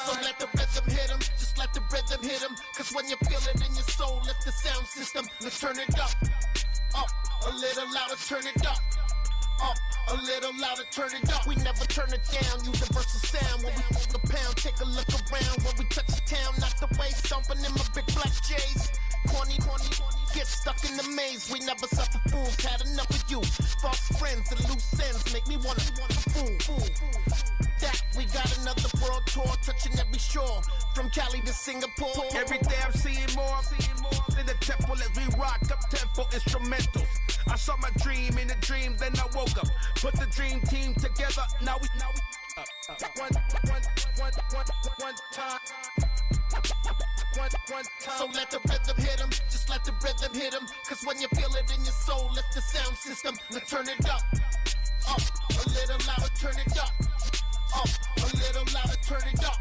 So let the rhythm hit him, just let the rhythm hit him. Cause when you feel it in your soul, lift the sound system. Let's turn it up, a little louder, turn it up, a little louder, turn it up. We never turn it down, universal sound. When we hold the pound, take a look around. When we touch the town, not the way, stomping in my big black J's. Corny, get stuck in the maze. We never suffer fools, had enough of you. False friends and loose ends make me wanna fool. That we got another world tour, touching every shore, from Cali to Singapore. Every day I'm seeing more in the temple as we rock up tempo instrumentals. I saw my dream in a dream, then I woke up. Put the dream team together, now we one time. So let the rhythm hit him, just let the rhythm hit him. Cause when you feel it in your soul, lift the sound system. Let's turn it up, a little louder, turn it up, a little louder, turn it up.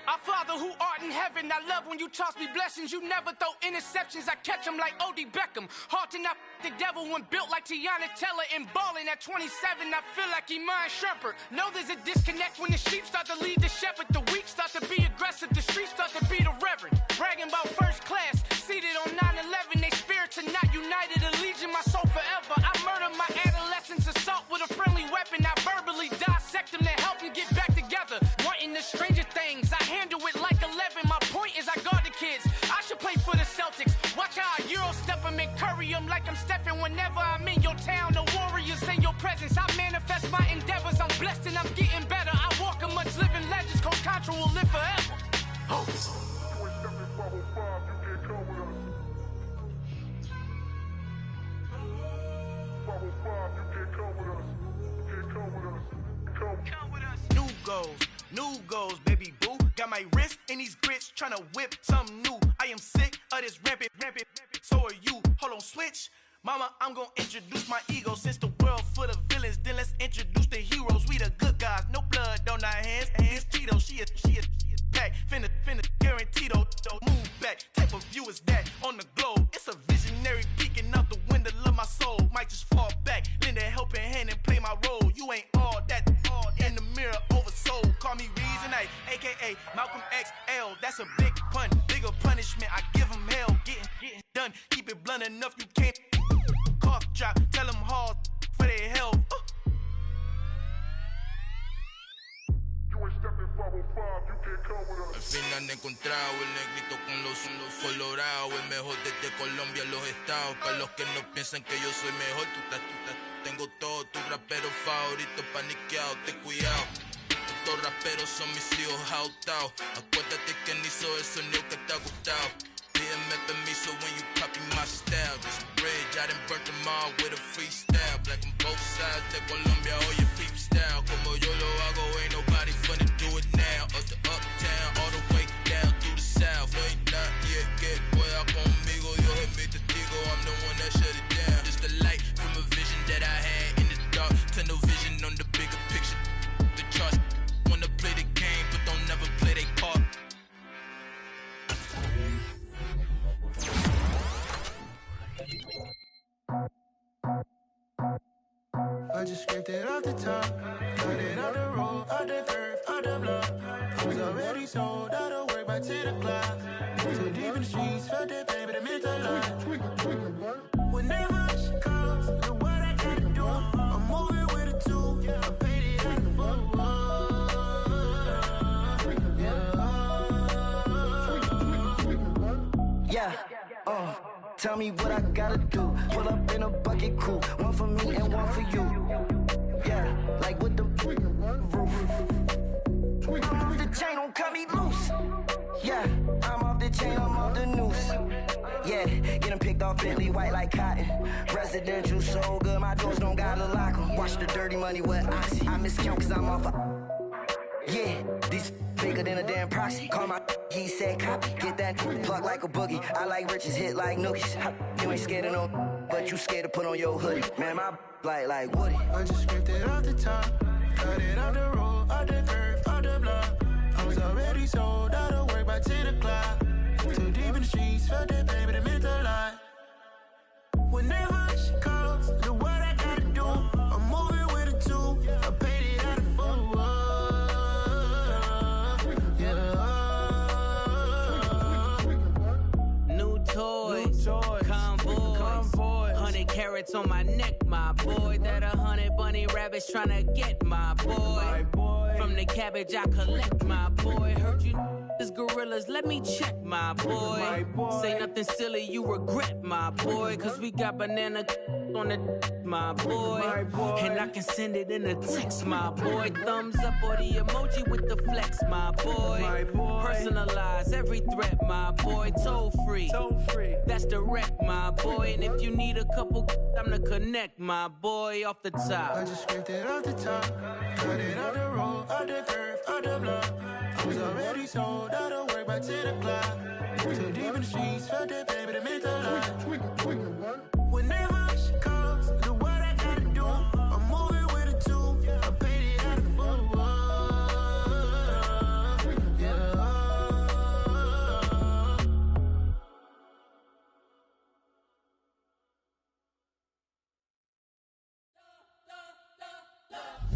Our Father who art in heaven, I love when you toss me blessings. You never throw interceptions, I catch them like O.D. Beckham. Hard to not the devil when built like Tiana Teller. And balling at 27, I feel like Iman Shumpert. Know there's a disconnect when the sheep start to lead the shepherd. The weak start to be aggressive, the streets start to be the reverend. Bragging about first class, seated on 9/11. They spirits are not united, a legion, my soul forever. I murder my adolescence, assault with a friendly weapon. I verbally dissect them to help them get back together. Wanting the stranger things, I handle it like 11. My point is I guard the kids. I should play for the Celtics. Watch how I Euro step them and curry them like I'm Stephen. Whenever I'm in your town, the Warriors in your presence. I manifest my endeavors. I'm blessed and I'm getting better. I walk amongst living legends. Coach Contra will live forever. Oh. New goals, baby boo. Got my wrist in these grits, tryna whip something new. I am sick of this rampant. So are you. Hold on, switch. Mama, I'm gonna introduce my ego. Since the world full of villains, then let's introduce the heroes. We the good guys, no blood on our hands. It's Tito, she is back. Finna, guaranteed, move back. Type of view is that on the globe? It's a visionary peeking out the window of my soul. Might just fall back, lend a helping hand and play my role. You ain't all that in the mirror oversold. Call me Reason A, aka Malcolm XL. That's a big pun, bigger punishment. I give him hell, getting done. Keep it blunt enough, you can't cough drop. Tell them hard for their health. Al fin han encontrado el negrito con los colorados, el mejor desde Colombia a los estados. Para los que no piensan que yo soy mejor, tengo todo, tu rapero favorito paniqueado, ten cuidado. Estos raperos son mis hijos adoptados. Acuérdate quién hizo el sonido que te ha gustado. Pídeme permiso when you copy my style. This bridge, I done burnt them all with a freestyle. Black on both sides de Colombia, oye, freak style. Como yo lo hago, ain't nobody finna do it now. Up to uptown, all the way down through the south. No ain't not yet, que pueda conmigo. Dios es mi testigo, I'm the one that shut it down. Just a light from a vision that I had in the dark. Tunnel vision on the bigger picture. The charts wanna play the game, but don't never play their part. scraped it off the top, cut it out the road, out the curve, out the block. I was already sold out of work by 10 o'clock. Too deep in the streets, felt that baby, that meant a lot. Whenever she calls, the what I gotta do, I'm moving with a two. I paid it out the full. Yeah, tell me what I gotta do. Pull up in a bucket crew, one for me and one for you. Yeah, like with the roof. I'm off the chain, don't cut me loose. Yeah, I'm off the chain, I'm off the noose. Yeah, getting picked off Bentley, white like cotton. Residential so good, my doors don't gotta lock 'em. Watch the dirty money with oxy. I miscount cause I'm off yeah, these bigger than a damn proxy. Call my he said copy. Get that plug like a boogie. I like riches, hit like nookies. You ain't scared of no, but you scared to put on your hoodie. Man, my like Woody. I just scraped it off the top, cut it out the road, out the curve, out the block. I was already sold out of work by 10 o'clock. Too deep in the streets, felt that baby, that meant a lot. Whenever she calls, the what I gotta do, I'm moving with a two. I paid it out of full. Toys, convoys, 100 carats on my neck, my boy. That 100 bunny rabbits tryna get my boy. From the cabbage I collect, my boy. Heard you is gorillas, let me check, my boy. Say nothing silly, you regret, my boy. Cause we got banana on the my boy. And I can send it in a text, my boy. Thumbs up or the emoji with the flex, my boy. Personalize every threat, my boy. Toll free. That's direct, my boy. And if you need a couple, I'm to connect, my boy, off the top. I just scraped it off the top, cut it out the road, out the curve, out the block. I was already sold out of work by 10 o'clock. Too deep in the streets, felt that baby, that meant a lot. Whenever she calls, the what I gotta do, I'm moving with a two. I paid it out of full.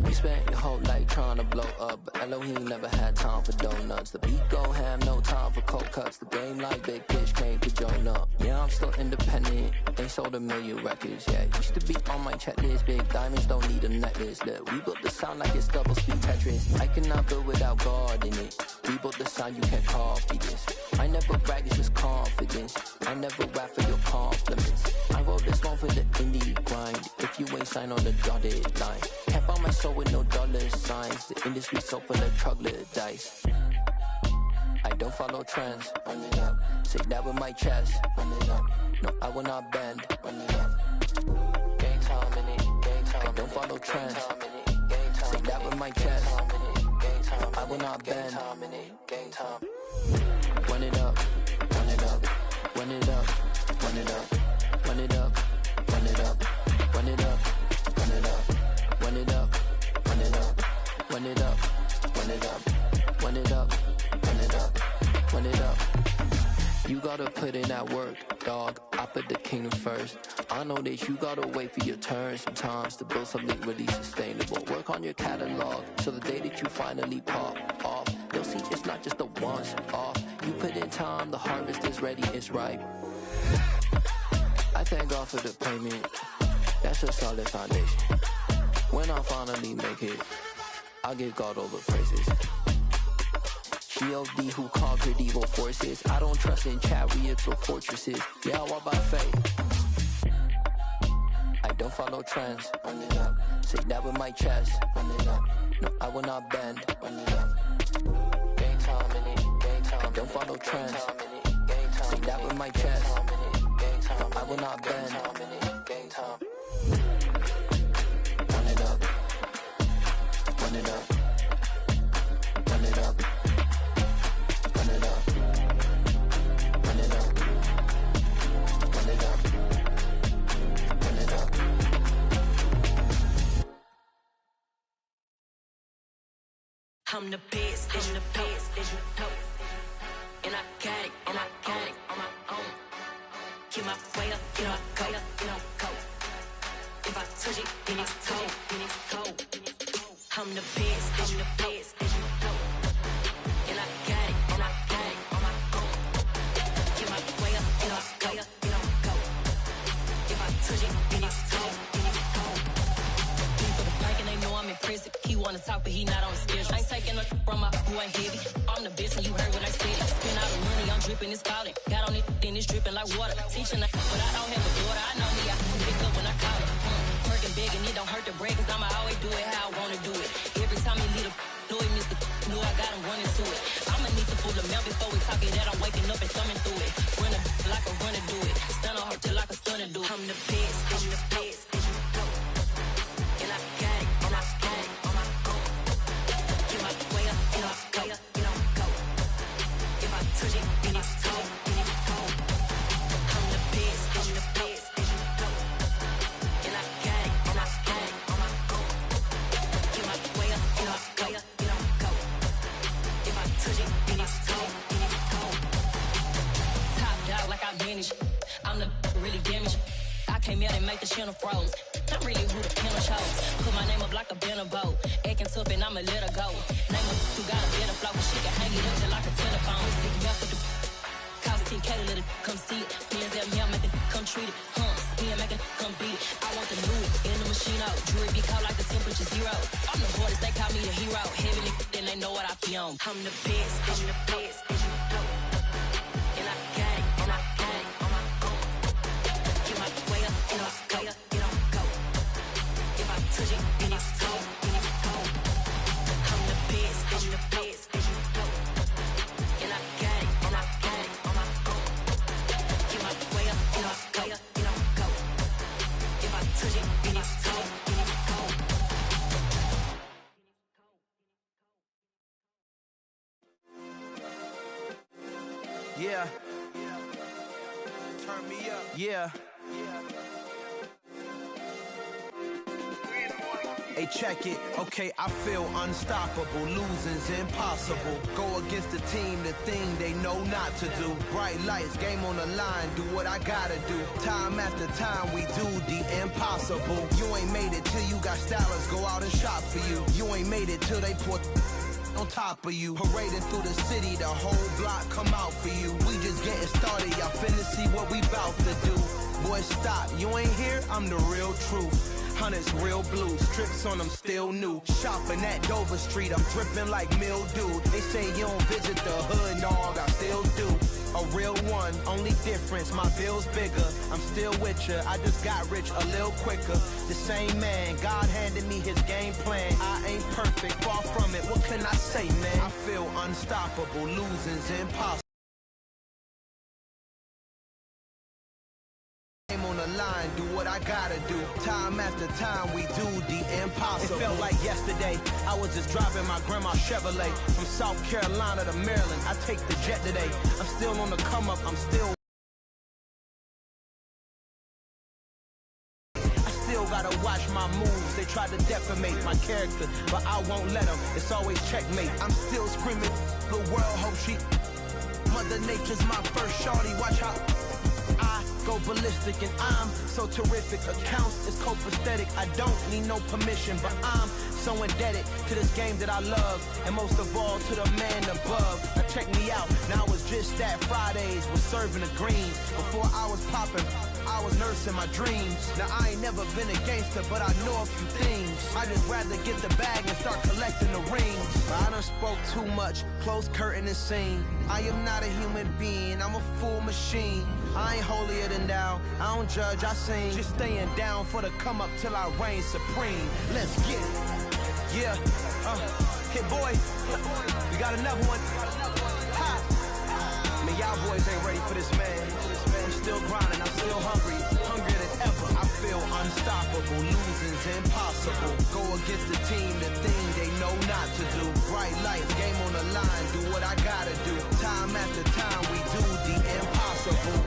You spent your whole life trying to blow up, but Elohim never had time for donuts. The beat go ham, no time for cold cuts. The game like Big Fish came to join up. Yeah, I'm still independent, ain't sold a million records yet. Used to be on my checklist, big diamonds don't need a necklace. Look, we built the sound like it's double speed Tetris. I cannot build without God in it. We built the sound, you can't copy this. I never brag, it's just confidence. I never rap for your compliments. I wrote this one for the indie grind. If you ain't signed on the dotted line, can't buy my soul with no dollar signs. The industry so full of troglodytes. I don't follow trends. Run it up. Say that with my chest. Run it up. No, I will not bend. Run it up. Gang time in it. Gang time. I don't follow trends. Say that with my chest. I will not bend. Gang time. Run it up. Run it up. Run it up. Run it up. Run it up. Run it up. Run it up. Run it up. Run it up. Run it up. Run it up. Run it up. Run it up. Run it up. Run it up. You gotta put in that work, dog. I put the kingdom first. I know that you gotta wait for your turn sometimes to build something really sustainable. Work on your catalog, so the day that you finally pop off, you'll see it's not just a once off. You put in time, the harvest is ready, it's ripe. I thank God for the payment. That's a solid foundation. When I finally make it, I'll give God all the praises. G.O.D. who conquered evil forces. I don't trust in chariots or fortresses. Yeah, I walk by faith. I don't follow trends. Run it up. Say that with my chest. Run it up. No, I will not bend. Run it up. Gang time in it. Gang time. I don't follow trends. Say that with my chest. No, I will not bend. Gang time. Run it up. Run it up. Run it up. Run it up. Run it up. Run it up. Run it up. I'm the best, I'm the best, and I got it, and I got it on my own. Get my way up, get my go, get my go. If I touch it, then it's cold, then it's cold. ain't heavy. I'm the best and you heard what I said. Spend all the money, I'm dripping, it's falling. Got on it, then it's dripping like water. Teaching but I don't have a daughter. I know me, I can pick up when I call it. Working big and it don't hurt the bread, cause I'ma always do it how I wanna do it. Every time he lead a know he missed the knew I got him running to it. I'ma need to pull the mail before we talk it that I'm waking up and thumbing through it. Run a like a runner do it. Stun on her till like a stunner do it. I'm the best, I'm the best. And I got it, and I got it on my own. Get my way up, and I go, and I go. If I touch it, then it's cold, then it's cold. I'm the best, I'm the best. And I got it, and I got it on my own. Get my way up, and I go, and I go. If I touch it, then it's cold, then it's cold. Top dog like I manage. I'm the really damaged. I came out and make the channel froze. I'm really who the piano shows. Put my name up like a banner boat. Acting tough and I'ma let her go. Name her who got a better flow, but she can hang it up just like a telephone. Stick me up with the cost 10K to let it come see it. Hands at me, I make it come treat it. Spin, make it come beat it. I want the new in the machine out. Jewelry be caught like the temperature zero. I'm the hardest, they call me the hero. Heavenly, then they know what I be on. I'm the best, I'm the best. And I got it, and I got it on my own. Get my way up, and I go, and I go. If I touch it, then it's cold, then it's cold. I'm the best, I'm the best. And I got it, and I got it on my own. Get my way up, and I go, and I go. If I touch it, then it's cold, then it's cold. Yeah. Turn me up. Yeah. Hey, check it. Okay, I feel unstoppable. Losing's impossible. Go against the team, the thing they know not to do. Bright lights, game on the line. Do what I gotta do. Time after time, we do the impossible. You ain't made it till you got stylists go out and shop for you. You ain't made it till they put on top of you. Parading through the city, the whole block come out for you. We just getting started, y'all finna see what we bout to do. Boy, stop, you ain't here, I'm the real truth. Hunters, real blues, strips on them still new. Shopping at Dover Street, I'm dripping like mildew. They say you don't visit the hood, dog, I still do. A real one, only difference, my bill's bigger. I'm still with ya, I just got rich a little quicker. The same man, God handed me his game plan. I ain't perfect, far from it, what can I say, man? I feel unstoppable, losing's impossible. On the line, do what I gotta do. Time after time, we do the impossible. It felt like yesterday, I was just driving my grandma's Chevrolet from South Carolina to Maryland. I take the jet today. I'm still on the come up, I'm still. I still gotta watch my moves. They try to defamate my character, but I won't let them. It's always checkmate. I'm still screaming, the world hope she. Mother Nature's my first shorty. Watch how I go ballistic and I'm so terrific. Accounts is copacetic. I don't need no permission, but I'm so indebted to this game that I love, and most of all to the man above. Now check me out. Now it's just that Fridays was serving the greens. Before I was popping, I was nursing my dreams. Now I ain't never been a gangster, but I know a few things. I just rather get the bag and start collecting the rings. But I done spoke too much. Close curtain and scene. I am not a human being. I'm a full machine. I ain't holier than thou. I don't judge, I sing. Just staying down for the come up till I reign supreme. Let's get it. Yeah. Hit boy. We got another one. Ha. Man, y'all boys ain't ready for this, man. I'm still grinding. I'm still hungry. Hungrier than ever. I feel unstoppable. Losing's impossible. Go against the team, the thing they know not to do. Bright lights, game on the line. Do what I gotta do. Time after time, we do the impossible.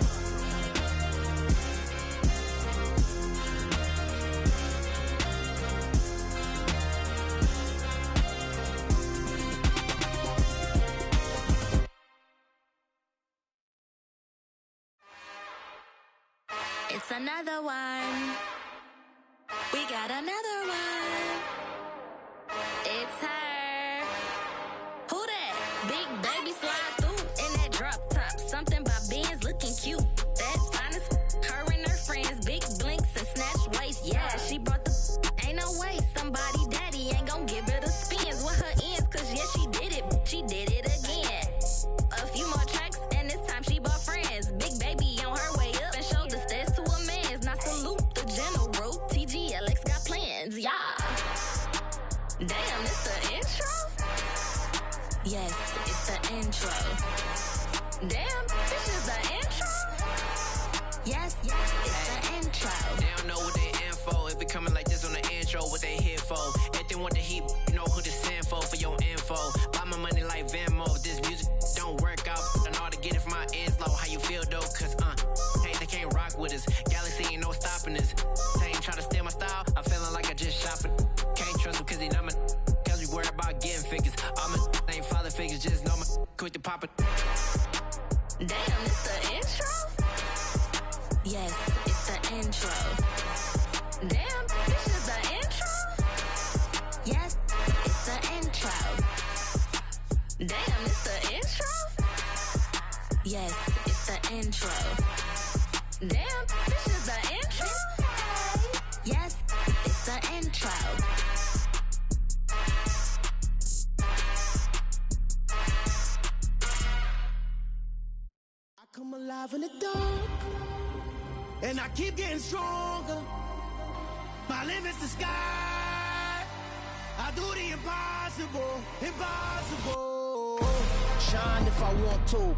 It's another one. We got another one. It's her. Who that? Big baby slide through in that drop top. Something by Benz looking cute. That's fine as her and her friends. Big blinks and snatch waist. Yeah, she brought the. Ain't no way somebody daddy ain't gon' give her the spins with her ends. Cause yeah, she did it. She did it's the intro. Damn, this is the intro? Yes, it's the intro. They don't know what they in for. If it coming like this on the intro, what they here for? If they want the heat, you know who to send for your info. Buy my money like Venmo. If this music don't work out, I know how to get it from my ends low. How you feel though? Cause hey, they can't rock with us. Galaxy ain't no stopping us. They ain't try to steal my style. I'm feeling like I just shop it. Can't trust them cause they not my. Cause we worry about getting figures. All my ain't father figures, just know my quick to pop it. Damn, it's the intro? Yes, it's the intro. Damn, this is the intro? Yes, it's the intro. Damn, it's the intro? Yes, it's the intro. Damn, this is the intro? Yes, it's the intro. Come alive in the dark, and I keep getting stronger. My limit's the sky. I do the impossible, impossible. Shine if I want to.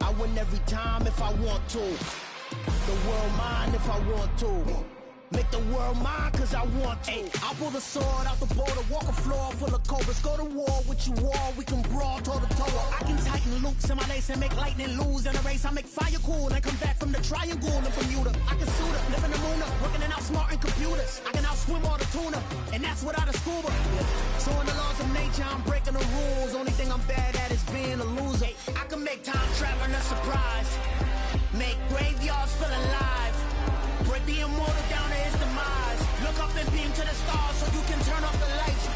I win every time if I want to. The world mine if I want to. Make the world mine cause I want to. I pull the sword out the border, walk a floor full of cobras. Go to war with you all, we can brawl toe to toe. I can tighten loops in my lace and make lightning lose in a race. I make fire cool and come back from the triangle in Bermuda. I can suit up, live in the moon up, working and outsmarting computers. I can outswim all the tuna, and that's without a scuba. So in the laws of nature, I'm breaking the rules. Only thing I'm bad at is being a loser. I can make time traveling a surprise. Make graveyards feel alive. Break the immortal down to his demise. Look up and beam to the stars so you can turn off the lights.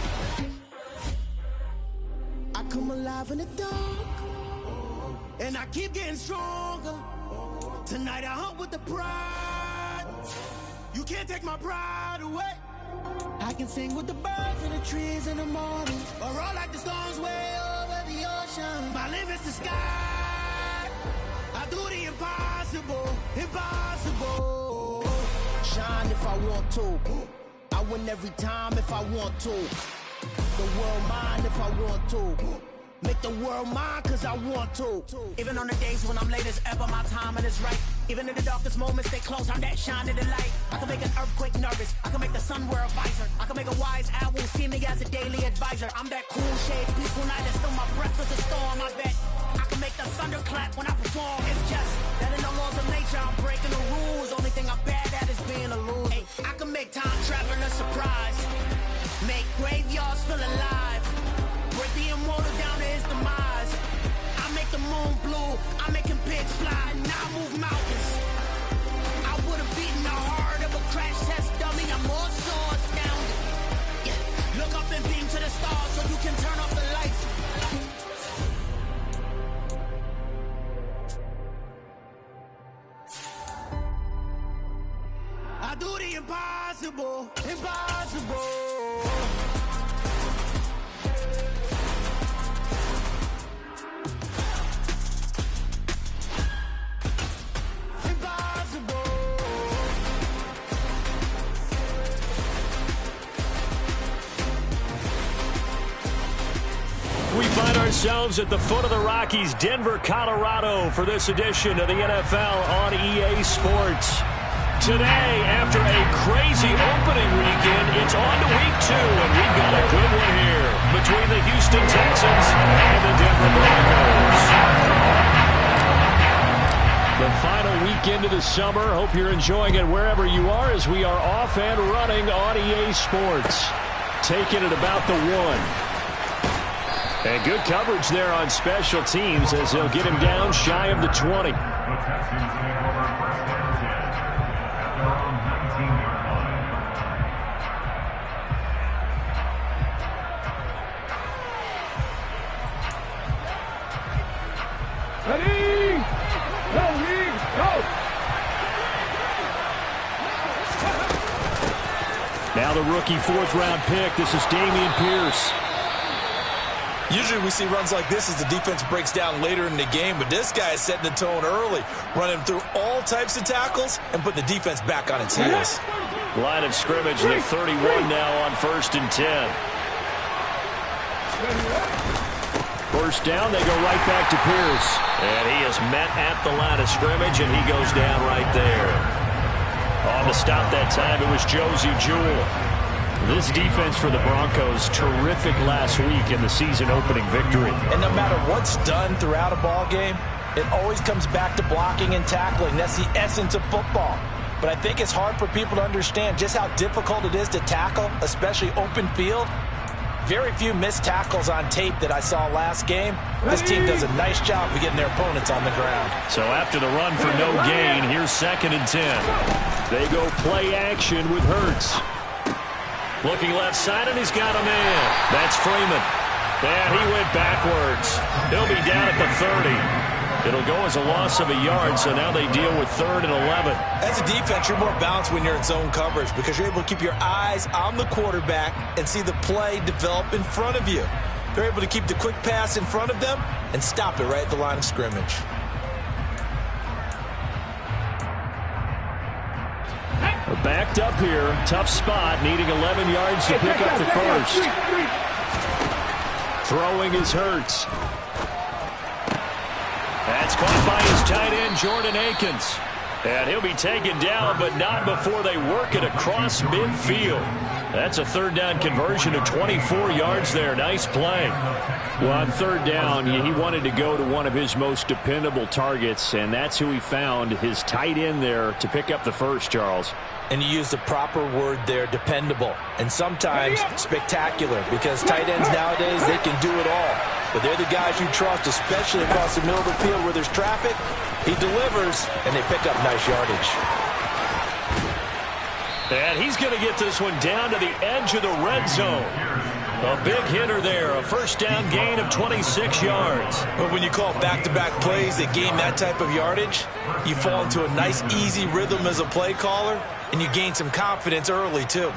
I come alive in the dark, and I keep getting stronger. Tonight I hunt with the pride. You can't take my pride away. I can sing with the birds and the trees in the morning, or roll like the storms way over the ocean. My limit's the sky. I do the impossible, impossible. Shine if I want to. I win every time if I want to. The world mine if I want to. Make the world mine cause I want to. Even on the days when I'm late as ever, my timing is right. Even in the darkest moments, stay close, I'm that shining the light. I can make an earthquake nervous. I can make the sun wear a visor. I can make a wise owl see me as a daily advisor. I'm that cool shade, peaceful night, and still my breath is a storm, I bet. I can make the thunder clap when I perform. It's just that in the laws of nature, I'm breaking the rules. Only thing I'm bad at is being a loser. Ay, I can make time traveling a surprise. Make graveyards feel alive. Break the immortal down to his demise. I make the moon blue. I'm making pigs fly. Now I move mountains. I would have beaten the heart of a crash test dummy. I'm more so astounded. Yeah. Look up and beam to the stars so you can turn off the lights. I do the impossible, impossible. We find ourselves at the foot of the Rockies, Denver, Colorado, for this edition of the NFL on EA Sports. Today, after a crazy opening weekend, it's on to week 2, and we've got a good one here between the Houston Texans and the Denver Broncos. The final weekend of the summer. Hope you're enjoying it wherever you are as we are off and running on EA Sports. Taking it about the 1. And good coverage there on special teams as he'll get him down shy of the 20. The Texans take over first down 10 at their own 19-yard line. Ready? Go! Now the rookie 4th-round pick. This is Dameon Pierce. Usually we see runs like this as the defense breaks down later in the game, but this guy is setting the tone early, running through all types of tackles and putting the defense back on its heels. Line of scrimmage, the 31 now on 1st and 10. First down, they go right back to Pierce. And he is met at the line of scrimmage, and he goes down right there. On the stop that time, it was Josey Jewell. This defense for the Broncos, terrific last week in the season-opening victory. And no matter what's done throughout a ball game, it always comes back to blocking and tackling. That's the essence of football. But I think it's hard for people to understand just how difficult it is to tackle, especially open field. Very few missed tackles on tape that I saw last game. This team does a nice job of getting their opponents on the ground. So after the run for no gain, here's 2nd and 10. They go play action with Hurts. Looking left side, and he's got a man. That's Freeman. And he went backwards. He'll be down at the 30. It'll go as a loss of a yard, so now they deal with 3rd and 11. As a defense, you're more balanced when you're in zone coverage because you're able to keep your eyes on the quarterback and see the play develop in front of you. They're able to keep the quick pass in front of them and stop it right at the line of scrimmage. Backed up here, tough spot, needing 11 yards to pick up the first. Throwing is Hurts. That's caught by his tight end, Jordan Akins. And he'll be taken down, but not before they work it across midfield. That's a 3rd down conversion of 24 yards there. Nice play. Well, on 3rd down, he wanted to go to one of his most dependable targets, and that's who he found, his tight end there, to pick up the first, Charles. And you use the proper word there, dependable, and sometimes spectacular, because tight ends nowadays, they can do it all. But they're the guys you trust, especially across the middle of the field where there's traffic. He delivers, and they pick up nice yardage. And he's going to get this one down to the edge of the red zone. A big hitter there, a 1st down gain of 26 yards. But when you call back-to-back plays that gain that type of yardage, you fall into a nice, easy rhythm as a play caller, and you gain some confidence early, too.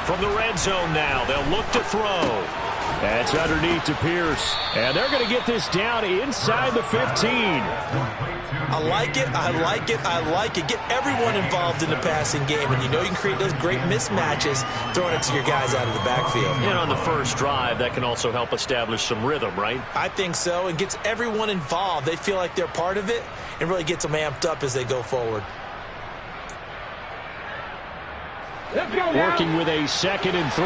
From the red zone now, they'll look to throw. That's underneath to Pierce. And they're going to get this down inside the 15. I like it, I like it, I like it. Get everyone involved in the passing game, and you know you can create those great mismatches throwing it to your guys out of the backfield. And on the first drive, that can also help establish some rhythm, right? I think so, and gets everyone involved. They feel like they're part of it, and really gets them amped up as they go forward. Working with a 2nd and 3.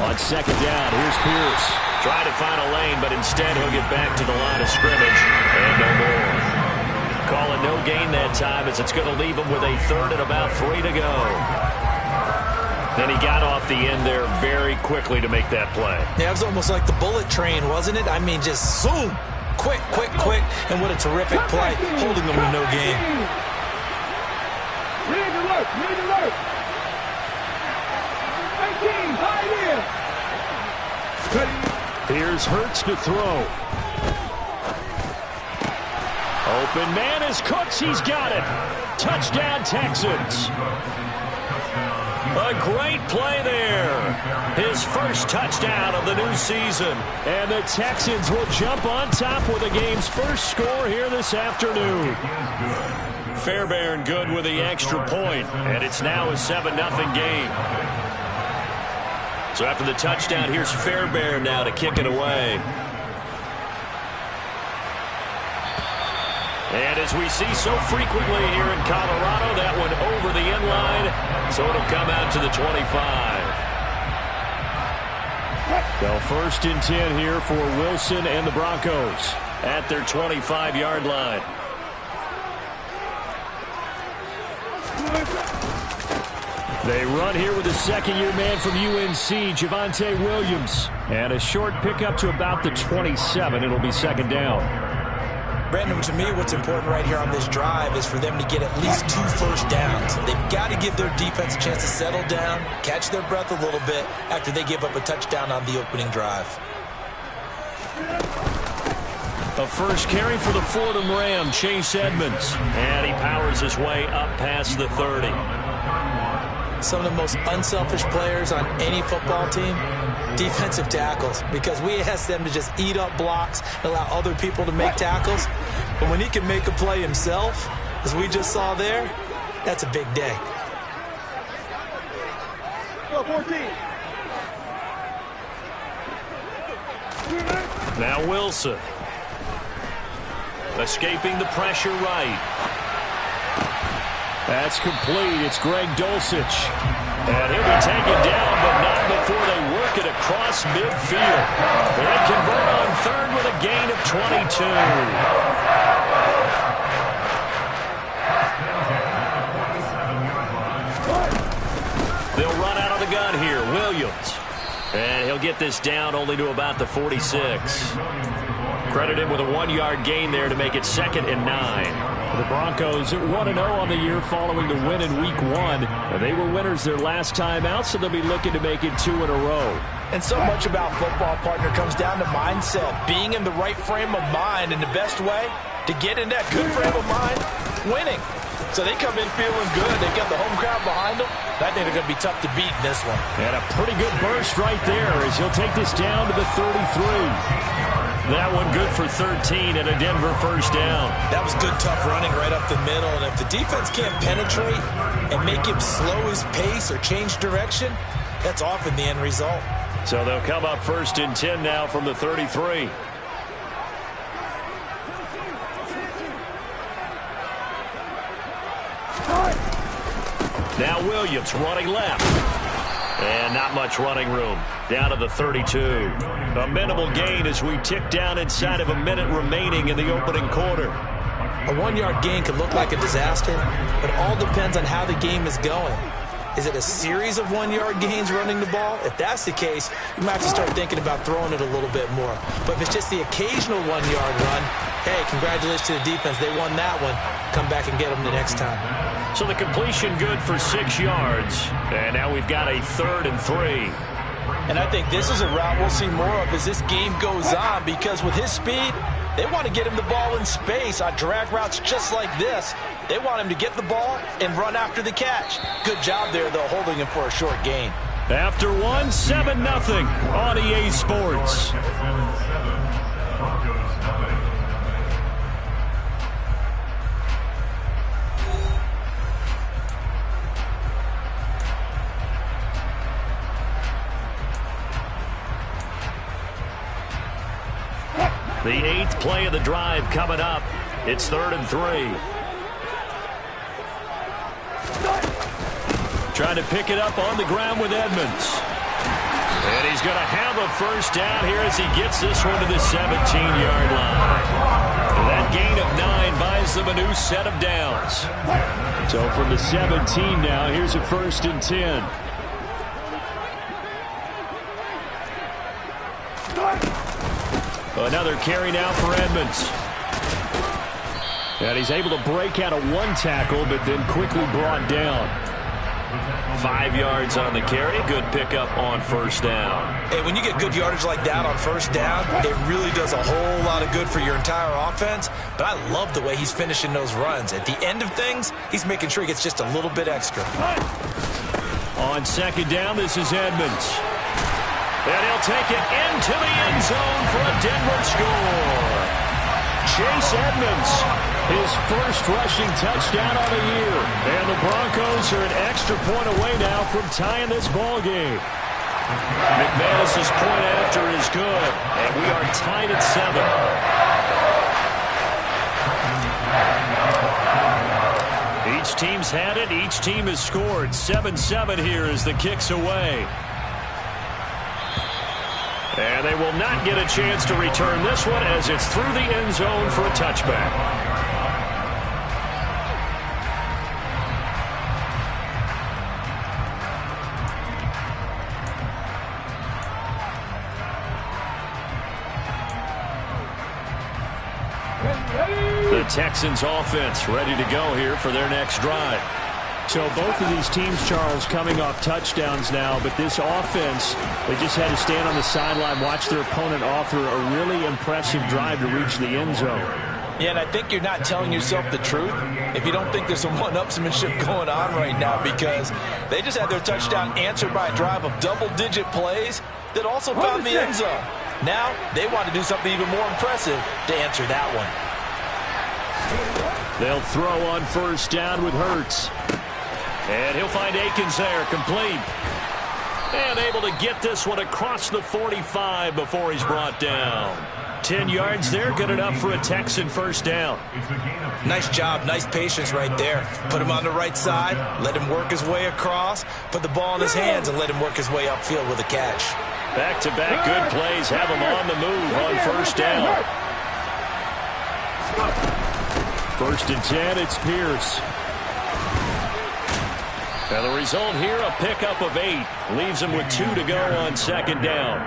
On 2nd down, here's Pierce. Trying to find a lane, but instead he'll get back to the line of scrimmage. And no more. Call it no gain that time, as it's going to leave him with a 3rd and about 3 to go. Then he got off the end there very quickly to make that play. Yeah, it was almost like the bullet train, wasn't it? I mean, just zoom. Quick, quick, quick. And what a terrific play, holding them to no gain. Read alert. 18, high in. Here's Hurts to throw. Open man is Cooks. He's got it. Touchdown, Texans. A great play there. His first touchdown of the new season. And the Texans will jump on top with the game's first score here this afternoon. Fairbairn good with the extra point, and it's now a 7-0 game. So after the touchdown, here's Fairbairn now to kick it away. And as we see so frequently here in Colorado, that one over the end line, so it'll come out to the 25. Well, 1st and 10 here for Wilson and the Broncos at their 25-yard line. They run here with a 2nd-year man from UNC, Javonte Williams. And a short pickup to about the 27. It'll be 2nd down. Brandon, to me, what's important right here on this drive is for them to get at least 2 first downs. They've got to give their defense a chance to settle down, catch their breath a little bit after they give up a touchdown on the opening drive. A first carry for the Fordham Ram, Chase Edmonds. And he powers his way up past the 30. some of the most unselfish players on any football team? Defensive tackles, because we ask them to just eat up blocks and allow other people to make tackles. But when he can make a play himself, as we just saw there, that's a big day. Go 14. Now Wilson. Escaping the pressure right. That's complete. It's Greg Dulcich. And he'll be taken down, but not before they work it across midfield. They convert on third with a gain of 22. They'll run out of the gun here. Williams. And he'll get this down only to about the 46. Credit him with a 1-yard gain there to make it 2nd and 9. The Broncos 1-0 on the year following the win in Week 1. They were winners their last time out, so they'll be looking to make it 2 in a row. And so much about football, partner, comes down to mindset. Being in the right frame of mind, and the best way to get in that good frame of mind, winning. So they come in feeling good. They've got the home crowd behind them. I think they're going to be tough to beat in this one. And a pretty good burst right there as he'll take this down to the 33. That one good for 13 and a Denver first down. That was good, tough running right up the middle. And if the defense can't penetrate and make him slow his pace or change direction, that's often the end result. So they'll come up 1st and 10 now from the 33. Now Williams running left. And not much running room. Down to the 32. A minimal gain as we tick down inside of a minute remaining in the opening quarter. A 1-yard gain could look like a disaster, but it all depends on how the game is going. Is it a series of 1-yard gains running the ball? If that's the case, you might have to start thinking about throwing it a little bit more. But if it's just the occasional 1-yard run, hey, congratulations to the defense. They won that one. Come back and get them the next time. So the completion good for 6 yards. And now we've got a 3rd and 3. And I think this is a route we'll see more of as this game goes on, because with his speed, they want to get him the ball in space on drag routes just like this. They want him to get the ball and run after the catch. Good job there, though, holding him for a short gain. After 1, 7-0 on EA Sports. The 8th play of the drive coming up. It's 3rd and 3. Trying to pick it up on the ground with Edmonds. And he's going to have a first down here as he gets this one to the 17-yard line. And that gain of 9 buys them a new set of downs. So from the 17 now, here's a 1st and 10. Another carry now for Edmonds. And he's able to break out of 1 tackle, but then quickly brought down. 5 yards on the carry. Good pickup on first down. Hey, when you get good yardage like that on first down, it really does a whole lot of good for your entire offense. But I love the way he's finishing those runs. At the end of things, he's making sure he gets just a little bit extra. On 2nd down, this is Edmonds. And he'll take it into the end zone for a Denver score. Chase Edmonds, his first rushing touchdown of the year. And the Broncos are an extra point away now from tying this ball game. McManus's point after is good, and we are tied at 7. Each team's had it. Each team has scored. 7-7 here as the kick's away. And they will not get a chance to return this one as it's through the end zone for a touchback. The Texans offense ready to go here for their next drive. So both of these teams, Charles, coming off touchdowns now, but this offense, they just had to stand on the sideline, watch their opponent offer a really impressive drive to reach the end zone. Yeah, and I think you're not telling yourself the truth if you don't think there's some one-upsmanship going on right now, because they just had their touchdown answered by a drive of double-digit plays that also found the end zone. Now they want to do something even more impressive to answer that one. They'll throw on first down with Hurts. And he'll find Akins there, complete. And able to get this one across the 45 before he's brought down. 10 yards there, good enough for a Texan first down. Nice job, nice patience right there. Put him on the right side, let him work his way across, put the ball in his hands, and let him work his way upfield with a catch. Back-to-back good plays have him on the move on first down. First and 10, it's Pierce. And the result here, a pickup of 8. Leaves him with 2 to go on second down.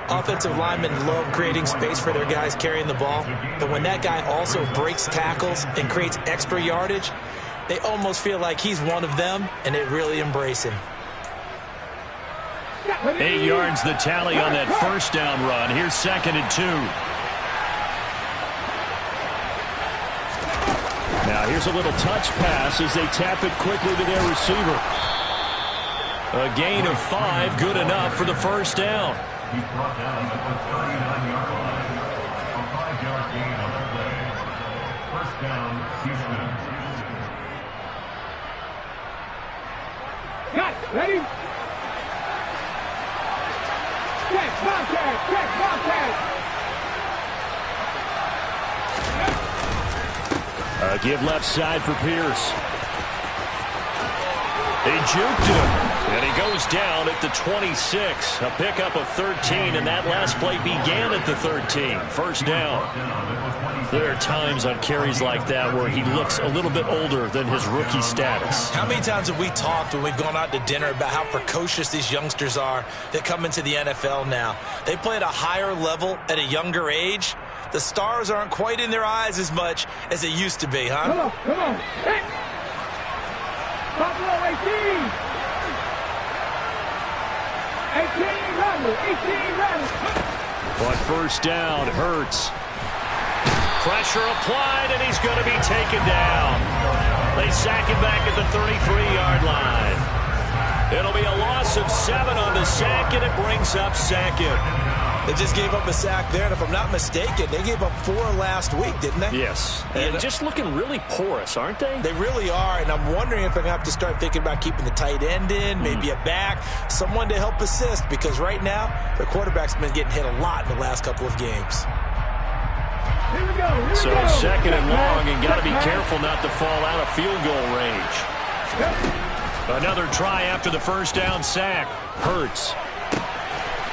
Offensive linemen love creating space for their guys carrying the ball, but when that guy also breaks tackles and creates extra yardage, they almost feel like he's one of them, and they really embrace him. 8 yards the tally on that first down run. Here's second and 2. Now here's a little touch pass as they tap it quickly to their receiver. A gain of 5, good enough for the first down. He's brought down at the 39-yard line. A 5-yard gain on the play. First down, Houston. Got it. Ready? Check, contact, check, contact. A give left side for Pierce. They juked him. And he goes down at the 26. A pickup of 13, and that last play began at the 13. First down. There are times on carries like that where he looks a little bit older than his rookie status. How many times have we talked when we've gone out to dinner about how precocious these youngsters are that come into the NFL now? They play at a higher level at a younger age. The stars aren't quite in their eyes as much as they used to be, huh? Come on, come on. Hey. Buffalo 18. 18 rattle. On first down, Hurts. Pressure applied, and he's going to be taken down. They sack him back at the 33-yard line. It'll be a loss of 7 on the sack, and it brings up second. They just gave up a sack there, and if I'm not mistaken, they gave up 4 last week, didn't they? Yes. And just looking really porous, aren't they? They really are, and I'm wondering if they're going to have to start thinking about keeping the tight end in, maybe a back, someone to help assist, because right now, their quarterback's been getting hit a lot in the last couple of games. Here we go. So second and long, and got to be careful not to fall out of field goal range. Another try after the first down sack. Hurts.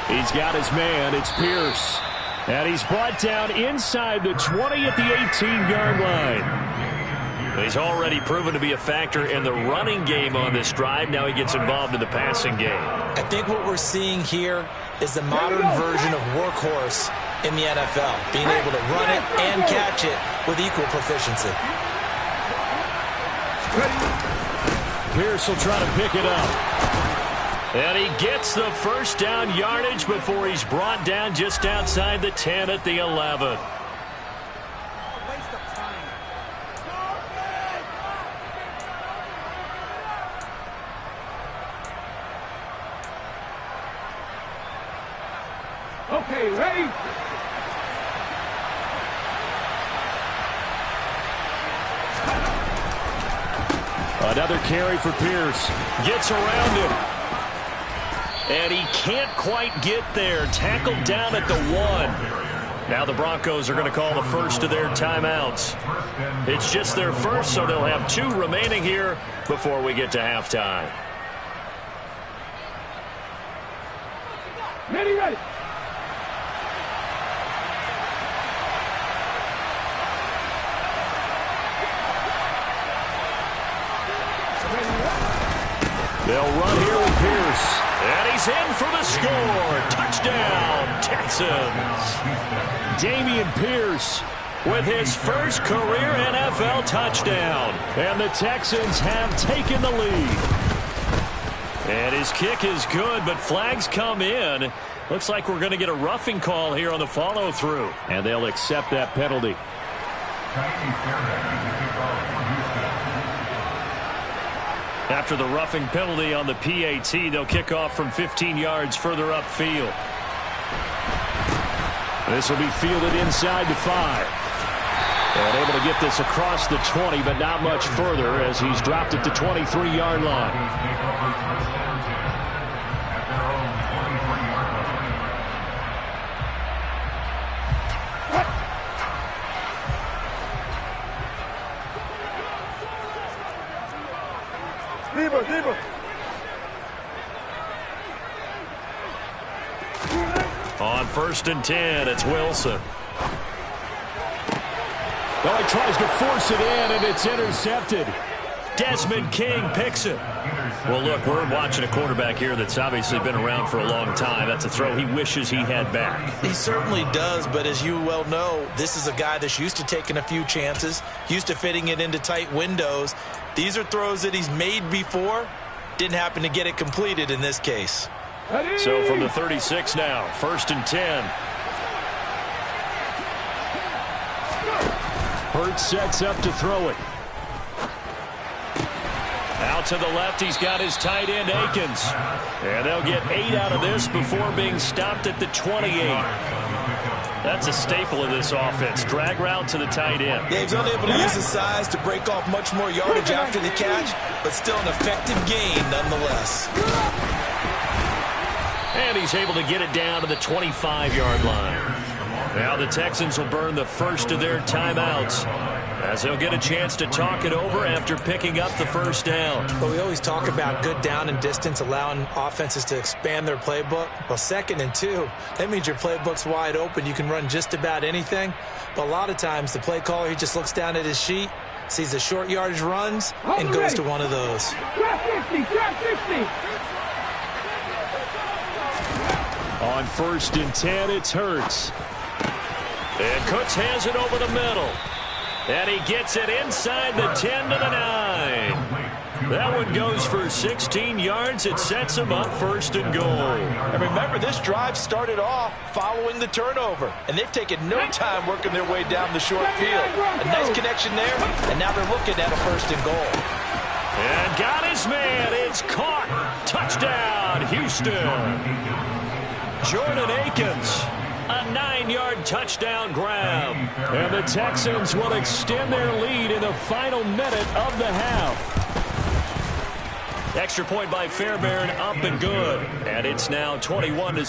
He's got his man. It's Pierce. And he's brought down inside the 20 at the 18-yard line. He's already proven to be a factor in the running game on this drive. Now he gets involved in the passing game. I think what we're seeing here is the modern version of workhorse in the NFL, being able to run it and catch it with equal proficiency. Pierce will try to pick it up. And he gets the first down yardage before he's brought down just outside the 10 at the 11. Okay, ready? Another carry for Pierce. Gets around him. And he can't quite get there. Tackled down at the 1. Now the Broncos are going to call the first of their timeouts. It's just their first, so they'll have 2 remaining here before we get to halftime. Ready. They'll run here with Pierce. And he's in for the score. Touchdown, Texans. Dameon Pierce with his first career NFL touchdown. And the Texans have taken the lead. And his kick is good, but flags come in. Looks like we're going to get a roughing call here on the follow-through. And they'll accept that penalty. After the roughing penalty on the PAT, they'll kick off from 15 yards further upfield. This will be fielded inside the 5. And able to get this across the 20, but not much further as he's dropped it to 23-yard line. On 1st and 10, it's Wilson. Well, he tries to force it in, and it's intercepted. Desmond King picks it. Well, look, we're watching a quarterback here that's obviously been around for a long time. That's a throw he wishes he had back. He certainly does, but as you well know, this is a guy that's used to taking a few chances, used to fitting it into tight windows. These are throws that he's made before. Didn't happen to get it completed in this case. So from the 36 now, 1st and 10. Hurts sets up to throw it. Out to the left, he's got his tight end, Akins. And they'll get 8 out of this before being stopped at the 28. That's a staple of this offense. Drag route to the tight end. Yeah, he's unable to use his size to break off much more yardage after the catch, but still an effective gain nonetheless. And he's able to get it down to the 25-yard line. Now the Texans will burn the first of their timeouts as they'll get a chance to talk it over after picking up the first down. But we always talk about good down and distance, allowing offenses to expand their playbook. Well, 2nd and 2, that means your playbook's wide open. You can run just about anything. But a lot of times the play caller, he just looks down at his sheet, sees the short yardage runs, and goes to one of those. Trap 50, trap 50. On 1st and 10, it's Hurts. And Cooks has it over the middle. And he gets it inside the 10 to the 9. That one goes for 16 yards. It sets him up 1st and goal. And remember, this drive started off following the turnover. And they've taken no time working their way down the short field. A nice connection there. And now they're looking at a 1st and goal. And got his man. It's caught. Touchdown, Houston. Jordan Akins, a 9-yard touchdown grab. And the Texans will extend their lead in the final minute of the half. Extra point by Fairbairn, up and good. And it's now 21-7.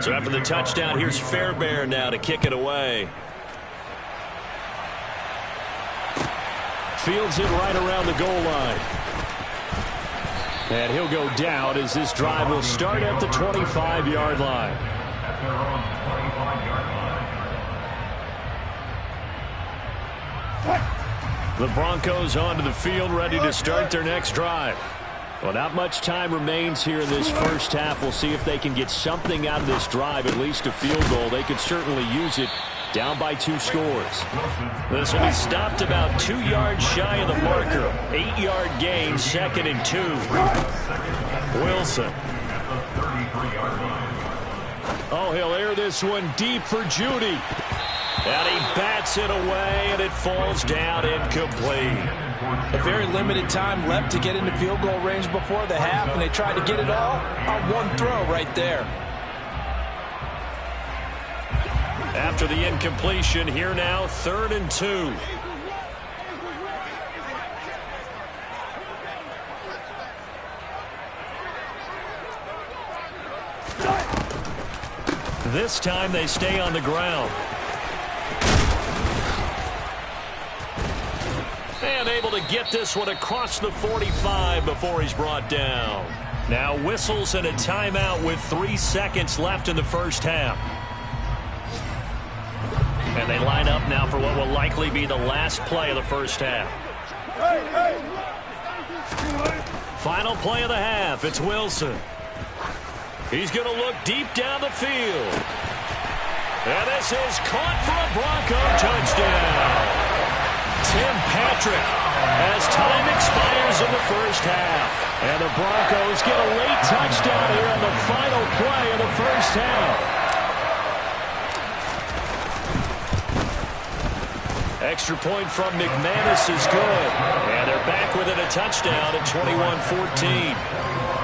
So after the touchdown, here's Fairbairn now to kick it away. Fields it right around the goal line. And he'll go down as this drive will start at the 25-yard line. The Broncos onto the field, ready to start their next drive. Well, not much time remains here in this first half. We'll see if they can get something out of this drive, at least a field goal. They could certainly use it. Down by 2 scores. This will be stopped about 2 yards shy of the marker. 8-yard gain, 2nd and 2. Wilson. Oh, he'll air this one deep for Judy. And he bats it away, and it falls down incomplete. A very limited time left to get into field goal range before the half, and they tried to get it all on one throw right there. After the incompletion, here now, 3rd and 2. This time they stay on the ground. And able to get this one across the 45 before he's brought down. Now whistles and a timeout with 3 seconds left in the first half. And they line up now for what will likely be the last play of the first half. Final play of the half. It's Wilson. He's going to look deep down the field. And this is caught for a Bronco touchdown. Tim Patrick as time expires in the first half. And the Broncos get a late touchdown here on the final play of the first half. Extra point from McManus is good. And they're back within a touchdown at 21-14.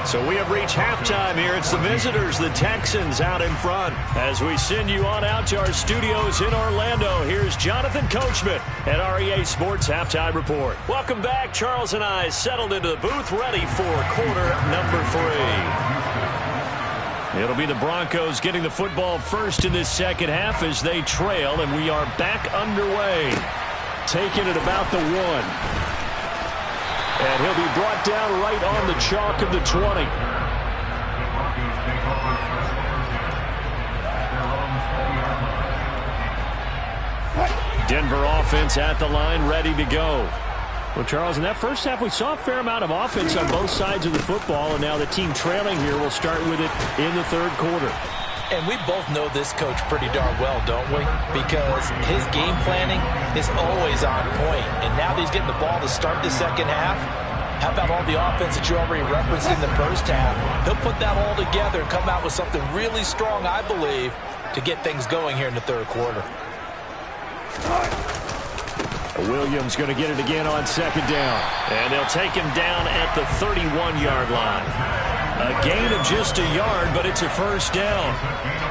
So we have reached halftime here. It's the visitors, the Texans, out in front. As we send you on out to our studios in Orlando, here's Jonathan Coachman at REA Sports Halftime Report. Welcome back. Charles and I settled into the booth, ready for quarter number 3. It'll be the Broncos getting the football first in this second half as they trail, and we are back underway. Taking it about the 1. And he'll be brought down right on the chalk of the 20. Denver offense at the line, ready to go. Well, Charles, in that first half, we saw a fair amount of offense on both sides of the football, and now the team trailing here will start with it in the third quarter. And we both know this coach pretty darn well, don't we? Because his game planning is always on point. And now that he's getting the ball to start the second half, how about all the offense that you already referenced in the first half? He'll put that all together and come out with something really strong, I believe, to get things going here in the third quarter. Williams going to get it again on second down. And they'll take him down at the 31-yard line. A gain of just a yard, but it's a first down.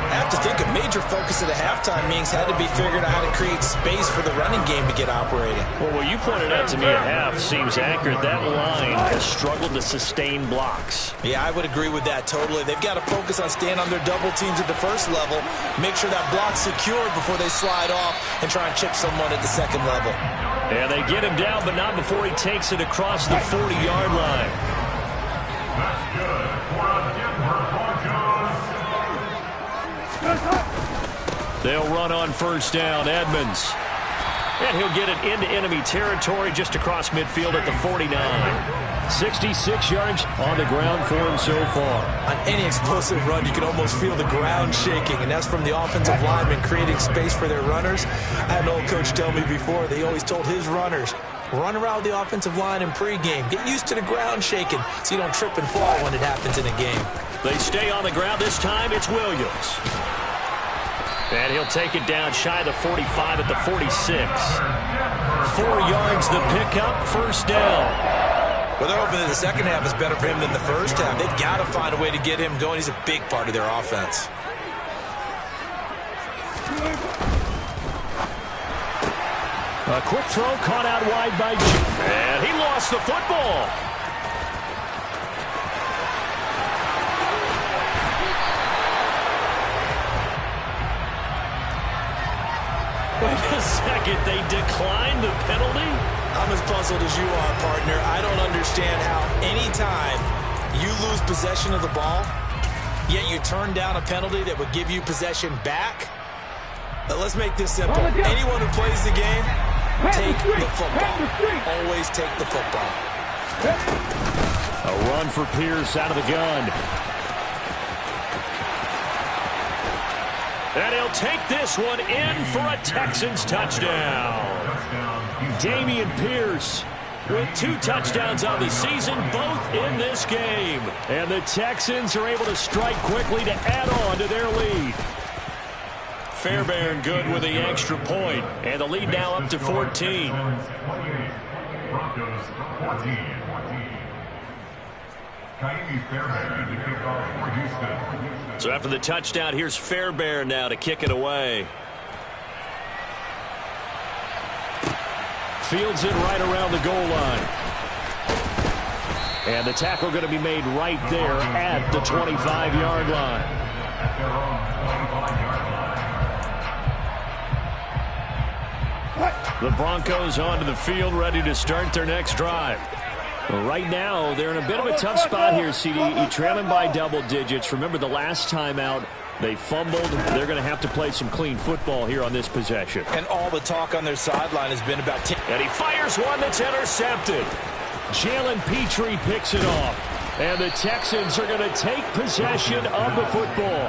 I have to think a major focus of the halftime meetings had to be figuring out how to create space for the running game to get operating. Well, what you pointed out to me at half seems accurate. That line has struggled to sustain blocks. Yeah, I would agree with that totally. They've got to focus on staying on their double teams at the first level, make sure that block's secured before they slide off and try and chip someone at the second level. And they get him down, but not before he takes it across the 40-yard line. That's good for a Denver Broncos. They'll run on first down. Edmonds. And he'll get it into enemy territory just across midfield at the 49. 66 yards on the ground for him so far. On any explosive run, you can almost feel the ground shaking, and that's from the offensive linemen creating space for their runners. I had an old coach tell me before, they always told his runners, run around the offensive line in pregame. Get used to the ground shaking so you don't trip and fall when it happens in a game. They stay on the ground. This time it's Williams. And he'll take it down shy of the 45 at the 46. 4 yards the pickup, first down. Well, they're hoping that the second half is better for him than the first half. They've got to find a way to get him going. He's a big part of their offense. A quick throw caught out wide by Jim. And he lost the football. Wait a second, they declined the penalty? I'm as puzzled as you are, partner. I don't understand how anytime you lose possession of the ball, yet you turn down a penalty that would give you possession back. But let's make this simple. Anyone who plays the game, take the football. Always take the football. A run for Pierce out of the gun. And he'll take this one in for a Texans touchdown. Dameon Pierce with 2 touchdowns on the season, both in this game. And the Texans are able to strike quickly to add on to their lead. Fairbairn good with the extra point. And the lead now up to 14. Broncos 14. Ka'imi Fairbairn to kick off for Houston. So after the touchdown, here's Fairbairn now to kick it away. Fields it right around the goal line. And the tackle going to be made right there at the 25-yard line. At their own 25-yard line. The Broncos onto the field, ready to start their next drive. Well, right now, they're in a bit of a tough spot here, CD. You're trailing by double digits. Remember the last time out, they fumbled. They're going to have to play some clean football here on this possession. And all the talk on their sideline has been about... And he fires one that's intercepted. Jalen Petrie picks it off. And the Texans are going to take possession of the football.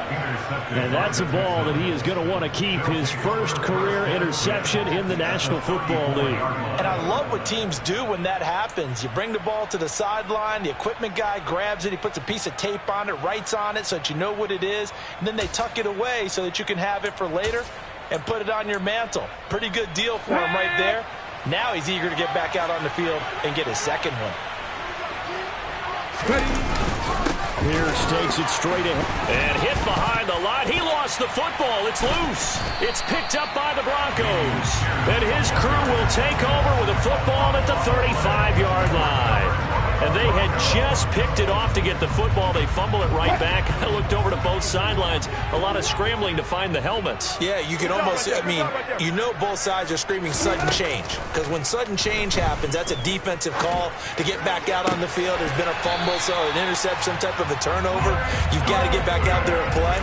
And that's a ball that he is going to want to keep, his first career interception in the National Football League. And I love what teams do when that happens. You bring the ball to the sideline, the equipment guy grabs it, he puts a piece of tape on it, writes on it so that you know what it is, and then they tuck it away so that you can have it for later and put it on your mantle. Pretty good deal for him right there. Now he's eager to get back out on the field and get his second one. Pierce takes it straight ahead. And hit behind the line. He lost the football. It's loose. It's picked up by the Broncos. And his crew will take over with a football at the 35-yard line. And they had just picked it off to get the football. They fumble it right back. I looked over to both sidelines. A lot of scrambling to find the helmets. Yeah, you can almost, you know both sides are screaming sudden change. Because when sudden change happens, that's a defensive call to get back out on the field. There's been a fumble, so an interception, some type of a turnover. You've got to get back out there and play.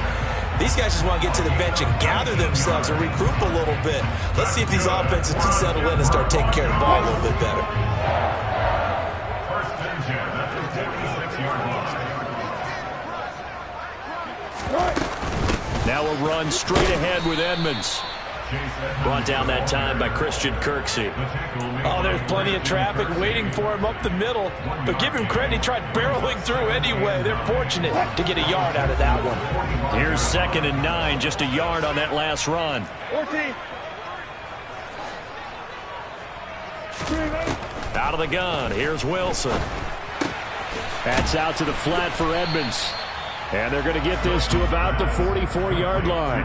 These guys just want to get to the bench and gather themselves and regroup a little bit. Let's see if these offenses can settle in and start taking care of the ball a little bit better. Now a run straight ahead with Edmonds. Brought down that time by Christian Kirksey. Oh, there's plenty of traffic waiting for him up the middle. But give him credit, he tried barreling through anyway. They're fortunate to get a yard out of that one. Here's 2nd and 9, just a yard on that last run. 14. Out of the gun, here's Wilson. That's out to the flat for Edmonds. And they're going to get this to about the 44-yard line.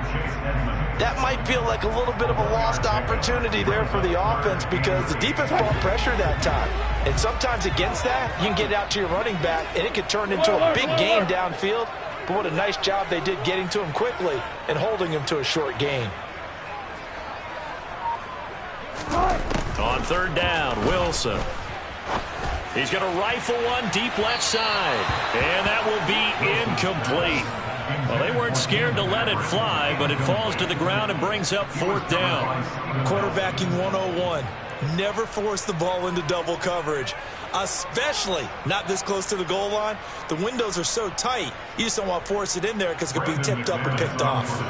That might feel like a little bit of a lost opportunity there for the offense because the defense brought pressure that time. And sometimes against that, you can get out to your running back, and it could turn into a big gain downfield. But what a nice job they did getting to him quickly and holding him to a short gain. On 3rd down, Wilson. He's going to rifle one deep left side. And that will be incomplete. Well, they weren't scared to let it fly, but it falls to the ground and brings up 4th down. Quarterbacking 101. Never force the ball into double coverage, especially not this close to the goal line. The windows are so tight, you just don't want to force it in there because it could be tipped up and picked off. A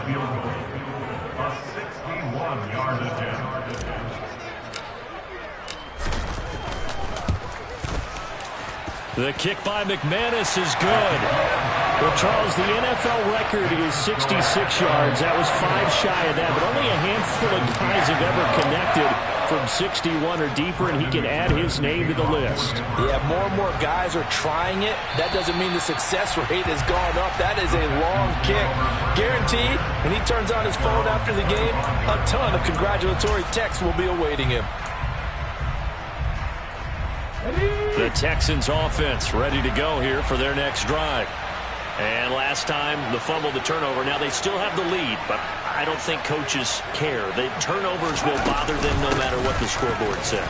61-yard attempt. The kick by McManus is good. Well, Charles, the NFL record is 66 yards. That was 5 shy of that, but only a handful of guys have ever connected from 61 or deeper, and he can add his name to the list. Yeah, more and more guys are trying it. That doesn't mean the success rate has gone up. That is a long kick. Guaranteed, when he turns on his phone after the game, a ton of congratulatory texts will be awaiting him. The Texans offense ready to go here for their next drive. And last time, the fumble, the turnover. Now, they still have the lead, but I don't think coaches care. The turnovers will bother them no matter what the scoreboard says.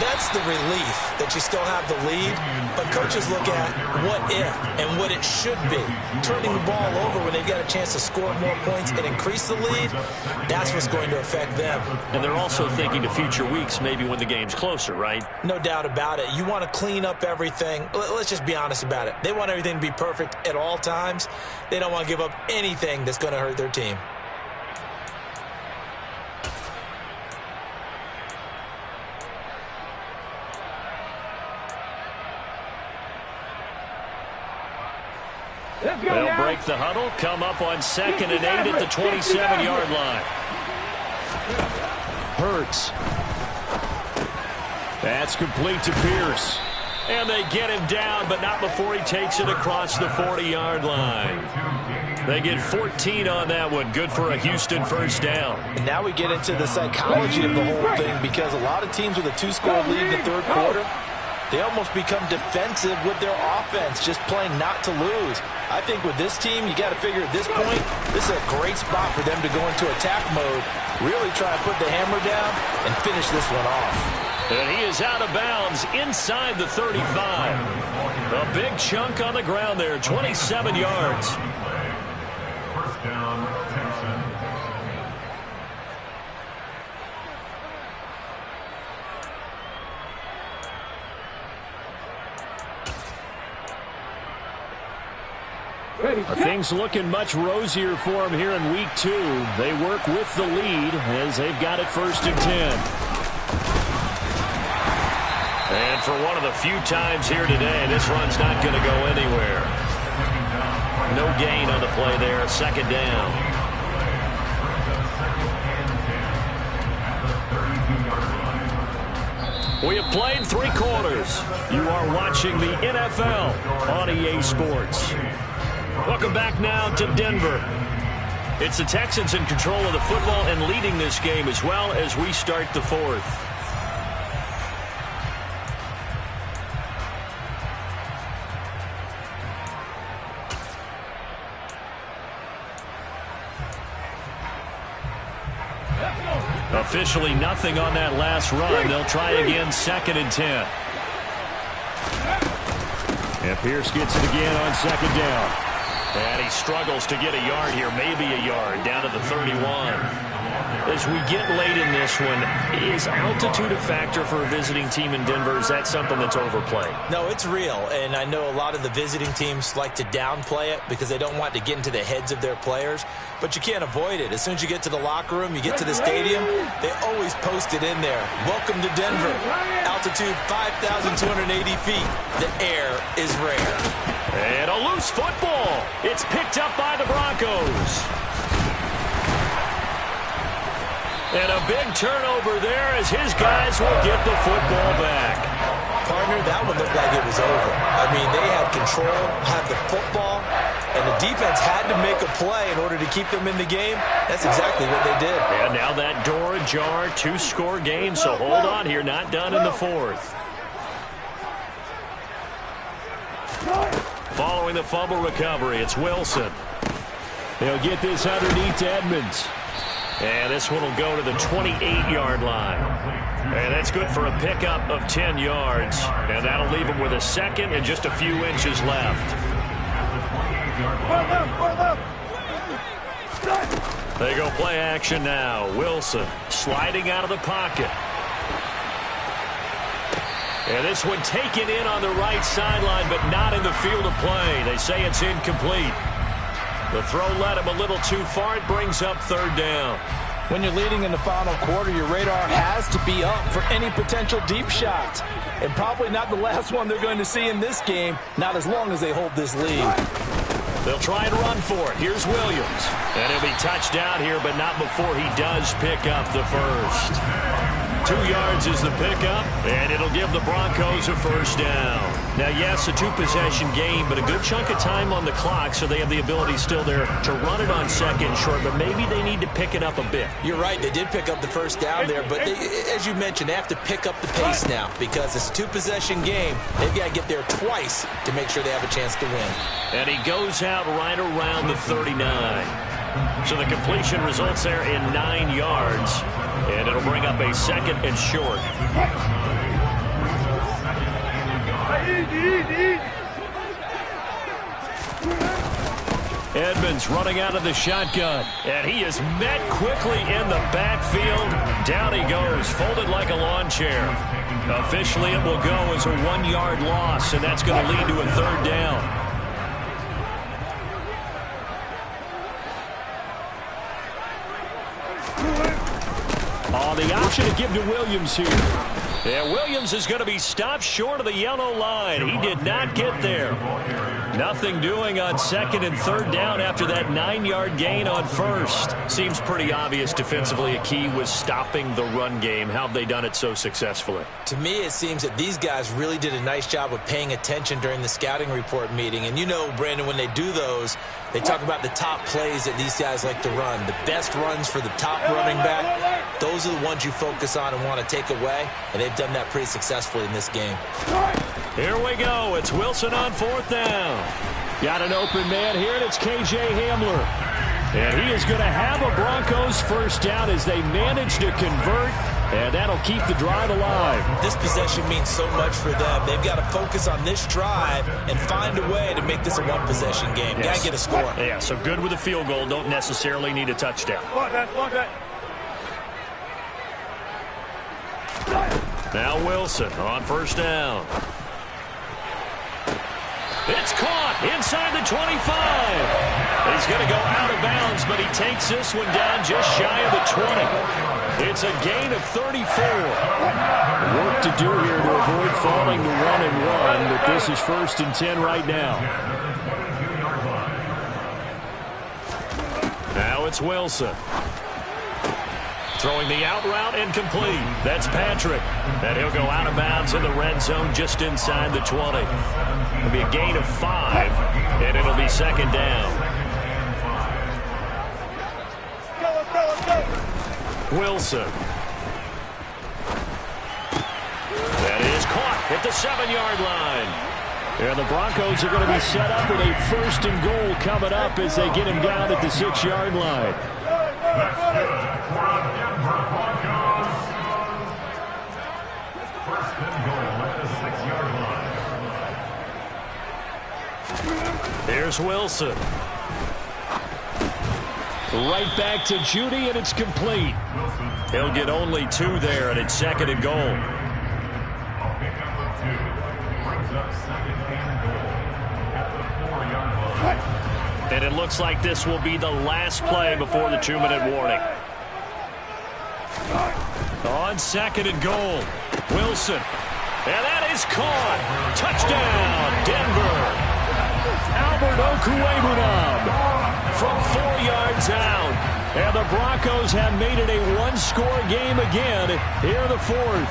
That's the relief that you still have the lead, but coaches look at what if and what it should be. Turning the ball over when they've got a chance to score more points and increase the lead, that's what's going to affect them. And they're also thinking to future weeks, maybe when the game's closer, right? No doubt about it. You want to clean up everything. Let's just be honest about it. They want everything to be perfect at all times. They don't want to give up anything that's going to hurt their team. They'll break the huddle, come up on 2nd and 8 at the 27-yard line. Hurts. That's complete to Pierce. And they get him down, but not before he takes it across the 40-yard line. They get 14 on that one. Good for a Houston first down. And now we get into the psychology of the whole thing because a lot of teams with a 2-score lead in the 3rd quarter, they almost become defensive with their offense, just playing not to lose. I think with this team, you got to figure at this point, this is a great spot for them to go into attack mode, really try to put the hammer down and finish this one off. And he is out of bounds inside the 35. A big chunk on the ground there, 27 yards. First down, Texans. Are things looking much rosier for them here in week 2? They work with the lead as they've got it 1st and 10. And for one of the few times here today, this run's not going to go anywhere. No gain on the play there. 2nd down. We have played 3 quarters. You are watching the NFL on EA Sports. Welcome back now to Denver. It's the Texans in control of the football and leading this game as well as we start the 4th. Officially nothing on that last run. They'll try again 2nd and 10. And Pierce gets it again on 2nd down. And he struggles to get a yard here, maybe a yard, down to the 31. As we get late in this one, is altitude a factor for a visiting team in Denver? Is that something that's overplayed? No, it's real, and I know a lot of the visiting teams like to downplay it because they don't want to get into the heads of their players, but you can't avoid it. As soon as you get to the locker room, you get to the stadium, they always post it in there. Welcome to Denver. Altitude 5,280 feet. The air is rare. And a loose football. It's picked up by the Broncos. And a big turnover there as his guys will get the football back. Partner, that one looked like it was over. I mean, they had control, had the football, and the defense had to make a play in order to keep them in the game. That's exactly what they did. And now that door ajar, 2-score game, so hold on here, not done in the 4th. Following the fumble recovery, it's Wilson. They'll get this underneath to Edmonds. And this one will go to the 28-yard line. And that's good for a pickup of 10 yards. And that'll leave him with a 2nd and just a few inches left. They go play action now. Wilson sliding out of the pocket. And this one taken in on the right sideline, but not in the field of play. They say it's incomplete. The throw led him a little too far. It brings up 3rd down. When you're leading in the final quarter, your radar has to be up for any potential deep shots. And probably not the last one they're going to see in this game, not as long as they hold this lead. They'll try and run for it. Here's Williams. And he'll be touched down here, but not before he does pick up the 1st. 2 yards is the pickup, and it'll give the Broncos a 1st down. Now, yes, a 2-possession game, but a good chunk of time on the clock, so they have the ability still there to run it on 2nd short, but maybe they need to pick it up a bit. You're right. They did pick up the 1st down there, but they, as you mentioned, they have to pick up the pace now because it's a 2-possession game. They've got to get there twice to make sure they have a chance to win. And he goes out right around the 39. So the completion results there in 9 yards. And it'll bring up a 2nd and short. Edmonds running out of the shotgun. And he is met quickly in the backfield. Down he goes, folded like a lawn chair. Officially, it will go as a 1-yard loss, and that's going to lead to a 3rd down. The option to give to Williams here. Yeah, Williams is going to be stopped short of the yellow line. He did not get there. Nothing doing on 2nd and 3rd down after that 9-yard gain on 1st. Seems pretty obvious defensively a key was stopping the run game. How have they done it so successfully? To me, it seems that these guys really did a nice job of paying attention during the scouting report meeting. And you know, Brandon, when they do those, they talk about the top plays that these guys like to run. The best runs for the top running back, those are the ones you focus on and want to take away. And they've done that pretty successfully in this game. Here we go. It's Wilson on 4th down. Got an open man here, and it's K.J. Hamler. And he is going to have a Broncos 1st down as they manage to convert. And that'll keep the drive alive. This possession means so much for them. They've got to focus on this drive and find a way to make this a 1-possession game. Yes. Got to get a score. Yeah, so good with a field goal. Don't necessarily need a touchdown. Now Wilson on 1st down. It's caught inside the 25. He's going to go out of bounds, but he takes this one down just shy of the 20. It's a gain of 34. Work to do here to avoid falling to 1-1, but this is 1st and 10 right now. Now it's Wilson. Throwing the out route incomplete. That's Patrick. And he'll go out of bounds in the red zone just inside the 20. It'll be a gain of 5, and it'll be 2nd down. Wilson. That is caught at the 7-yard line. And the Broncos are going to be set up with a 1st and goal coming up as they get him down at the 6-yard line. That's good for the Denver Broncos. 1st and goal at the 6-yard line. Here's Wilson. Right back to Judy, and it's complete. He'll get only 2 there, and it's 2nd and goal. A pickup of 2 brings up 2nd and goal at the 4-yard line. And it looks like this will be the last play before the 2-minute warning. On 2nd and goal, Wilson. And that is caught. Touchdown, Denver. Albert Okwuegbunam from 4 yards out. And the Broncos have made it a 1-score game again here in the 4th.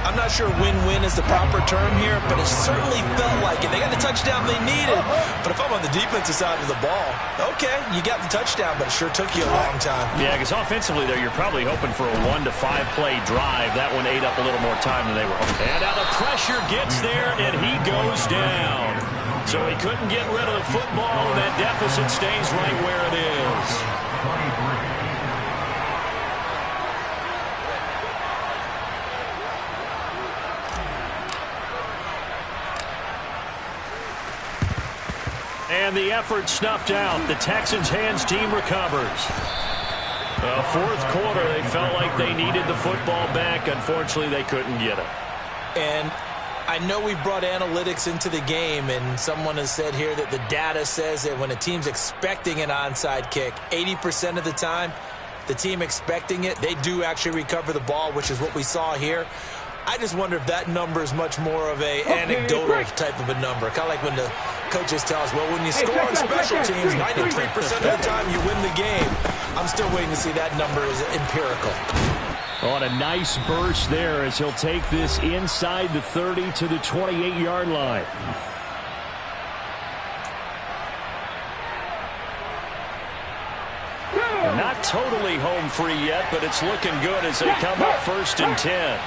I'm not sure win-win is the proper term here, but it certainly felt like it. They got the touchdown they needed. But if I'm on the defensive side of the ball, okay, you got the touchdown, but it sure took you a long time. Yeah, because offensively there, you're probably hoping for a 1 to 5 play drive. That one ate up a little more time than they were hoping. And now the pressure gets there, and he goes down. So he couldn't get rid of the football, and that deficit stays right where it is. 23. And the effort snuffed out. The Texans' hands team recovers. 4th quarter, they felt like they needed the football back. Unfortunately, they couldn't get it. And I know we brought analytics into the game, and someone has said here that the data says that when a team's expecting an onside kick, 80% of the time, the team expecting it, they do actually recover the ball, which is what we saw here. I just wonder if that number is much more of a anecdotal type of a number. Kind of like when the coaches tell us, well, when you score on special teams, 93% of the time you win the game. I'm still waiting to see that number is empirical. On a nice burst there as he'll take this inside the 30 to the 28-yard line. Not totally home free yet, but it's looking good as they come up 1st and 10.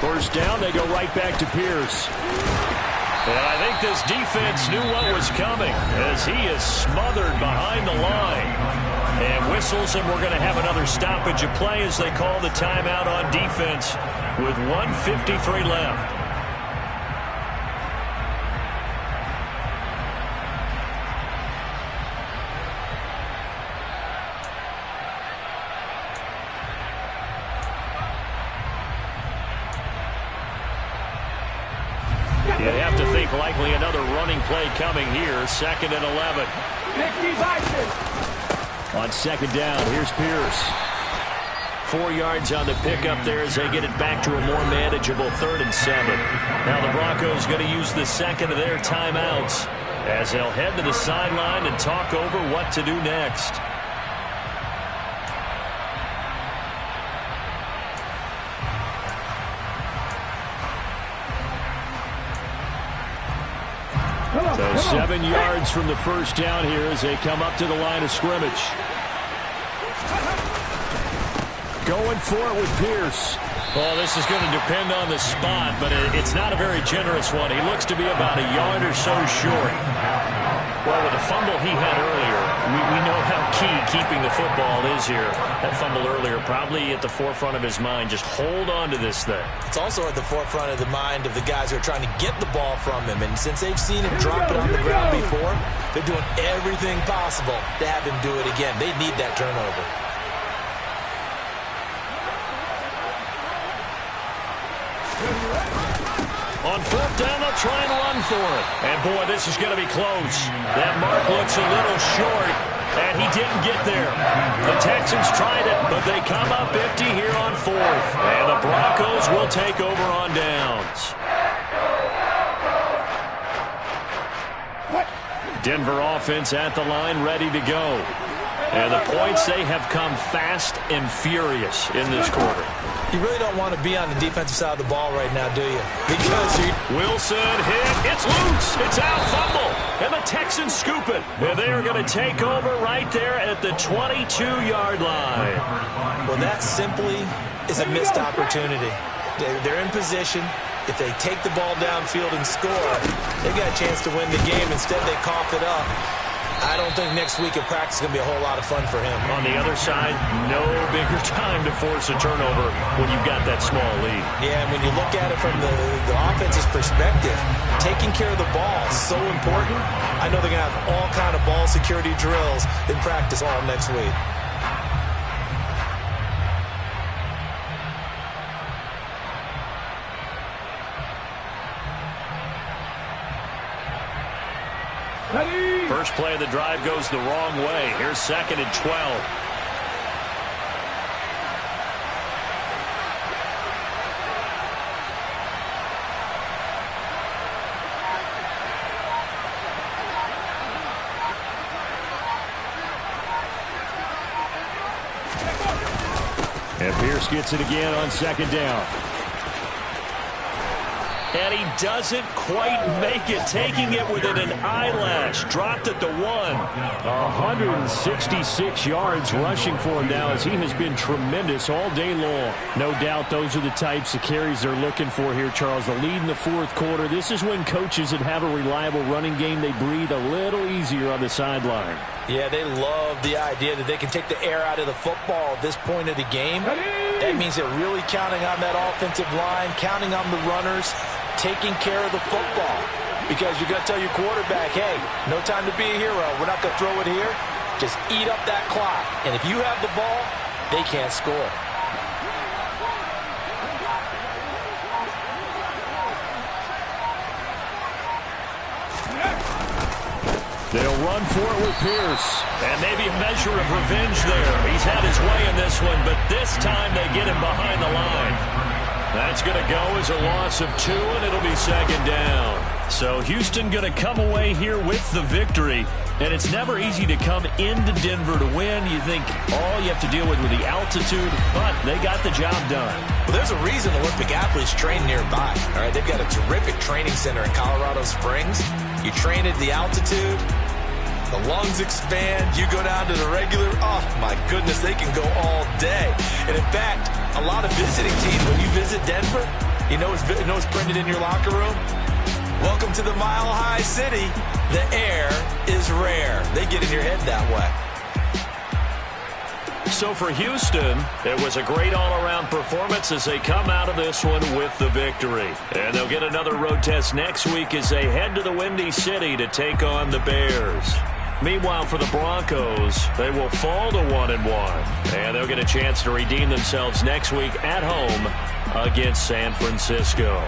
1st down, they go right back to Pierce. And I think this defense knew what was coming as he is smothered behind the line. And whistles, and we're going to have another stoppage of play as they call the timeout on defense with 1:53 left. You'd have to think likely another running play coming here. 2nd and 11. On 2nd down, here's Pierce. 4 yards on the pickup there as they get it back to a more manageable 3rd and 7. Now the Broncos going to use the 2nd of their timeouts as they'll head to the sideline and talk over what to do next. So 7 yards from the 1st down here as they come up to the line of scrimmage. Going for it with Pierce. Well, this is going to depend on the spot, but it's not a very generous one. He looks to be about a yard or so short. Well, with the fumble he had earlier, we know how key keeping the football is here. That fumble earlier probably at the forefront of his mind. Just hold on to this thing. It's also at the forefront of the mind of the guys who are trying to get the ball from him. And since they've seen him drop it on the ground before, they're doing everything possible to have him do it again. They need that turnover. On fourth down, they'll try and run for it. And, boy, this is going to be close. That mark looks a little short, and he didn't get there. The Texans tried it, but they come up empty here on fourth. And the Broncos will take over on downs. Denver offense at the line, ready to go. And the points, they have come fast and furious in this quarter. You really don't want to be on the defensive side of the ball right now, do you? Because Wilson hit. It's loose. It's out. Fumble. And the Texans scoop it. And they are going to take over right there at the 22-yard line. Well, that simply is a missed opportunity. They're in position. If they take the ball downfield and score, they got a chance to win the game. Instead, they cough it up. I don't think next week at practice is going to be a whole lot of fun for him. On the other side, no bigger time to force a turnover when you've got that small lead. Yeah, and when you look at it from the offense's perspective, taking care of the ball is so important. I know they're going to have all kind of ball security drills in practice all next week. First play of the drive goes the wrong way. Here's 2nd and 12. And Pierce gets it again on 2nd down. And he doesn't quite make it, taking it within an eyelash. Dropped at the 1. 166 yards rushing for him now as he has been tremendous all day long. No doubt those are the types of carries they're looking for here, Charles. The lead in the fourth quarter. This is when coaches that have a reliable running game, they breathe a little easier on the sideline. Yeah, they love the idea that they can take the air out of the football at this point of the game. That means they're really counting on that offensive line, counting on the runners, taking care of the football. Because you're going to tell your quarterback, hey, no time to be a hero. We're not going to throw it here. Just eat up that clock. And if you have the ball, they can't score. They'll run for it with Pierce. And maybe a measure of revenge there. He's had his way in this one, but this time they get him behind the line. That's going to go as a loss of 2, and it'll be 2nd down. So Houston going to come away here with the victory. And it's never easy to come into Denver to win. You think all you have to deal with the altitude, but they got the job done. Well, there's a reason Olympic athletes train nearby. All right, they've got a terrific training center in Colorado Springs. You train at the altitude, the lungs expand, you go down to the regular, oh my goodness, they can go all day. And in fact, a lot of visiting teams, when you visit Denver, you know it's printed in your locker room? Welcome to the Mile High City. The air is rare. They get in your head that way. So for Houston, it was a great all-around performance as they come out of this one with the victory. And they'll get another road test next week as they head to the Windy City to take on the Bears. Meanwhile, for the Broncos, they will fall to 1-1. And they'll get a chance to redeem themselves next week at home against San Francisco.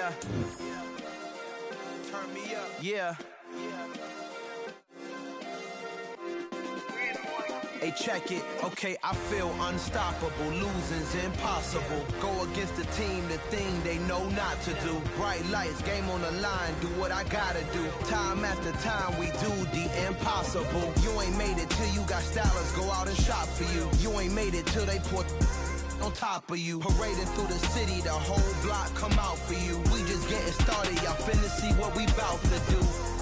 Yeah. Turn me up. Yeah. Hey, check it. Okay, I feel unstoppable. Losing's impossible. Go against the team, the thing they know not to do. Bright lights, game on the line, do what I gotta do. Time after time, we do the impossible. You ain't made it till you got stylers go out and shop for you. You ain't made it till they put on top of you. Parading through the city, the whole block come out for you. We just getting started, y'all finna see what we bout to do.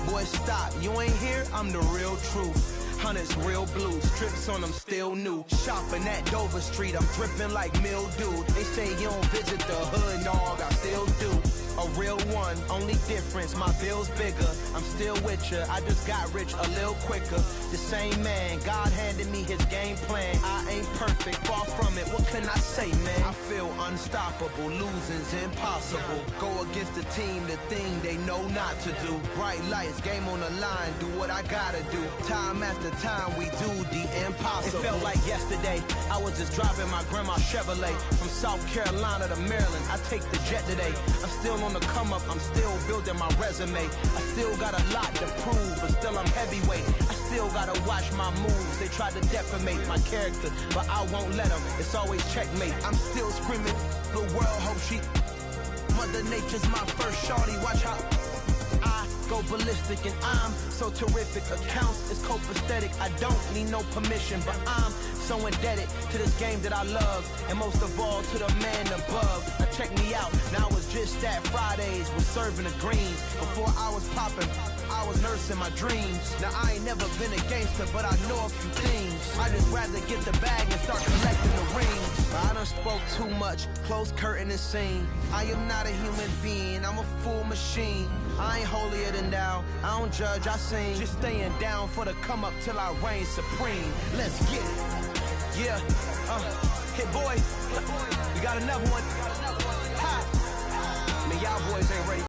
Boy, stop, you ain't here, I'm the real truth. Hundreds real blue, strips on them still new. Shopping at Dover Street, I'm dripping like mildew. They say you don't visit the hood, dog, I still do. A real one, only difference, my bill's bigger. I'm still with ya, I just got rich a little quicker. The same man, God handed me his game plan. I ain't perfect, far from it, what can I say, man? I feel unstoppable, losing's impossible. Go against the team, the thing they know not to do. Bright lights, game on the line, do what I gotta do. Time after time, we do the impossible. It felt like yesterday, I was just driving my grandma's Chevrolet from South Carolina to Maryland. I take the jet today. I'm still on the come up, I'm still building my resume. I still got a lot to prove, but still I'm heavyweight. I still gotta watch my moves. They tried to defamate my character, but I won't let them. It's always checkmate. I'm still screaming, the world hope she. Mother Nature's my first shorty. Watch how I go ballistic, and I'm so terrific. Accounts is copacetic. I don't need no permission, but I'm so indebted to this game that I love, and most of all to the man above. Now check me out. Now it's just that Fridays was serving the greens. Before I was popping, I was nursing my dreams. Now I ain't never been a gangster, but I know a few things. I just rather get the bag and start collecting the rings. I done spoke too much, close curtain and scene. I am not a human being, I'm a full machine. I ain't holier than thou, I don't judge, I sing. Just staying down for the come up till I reign supreme. Let's get it. Yeah, hey boy, we got another one. Ha! Man, y'all boys ain't ready.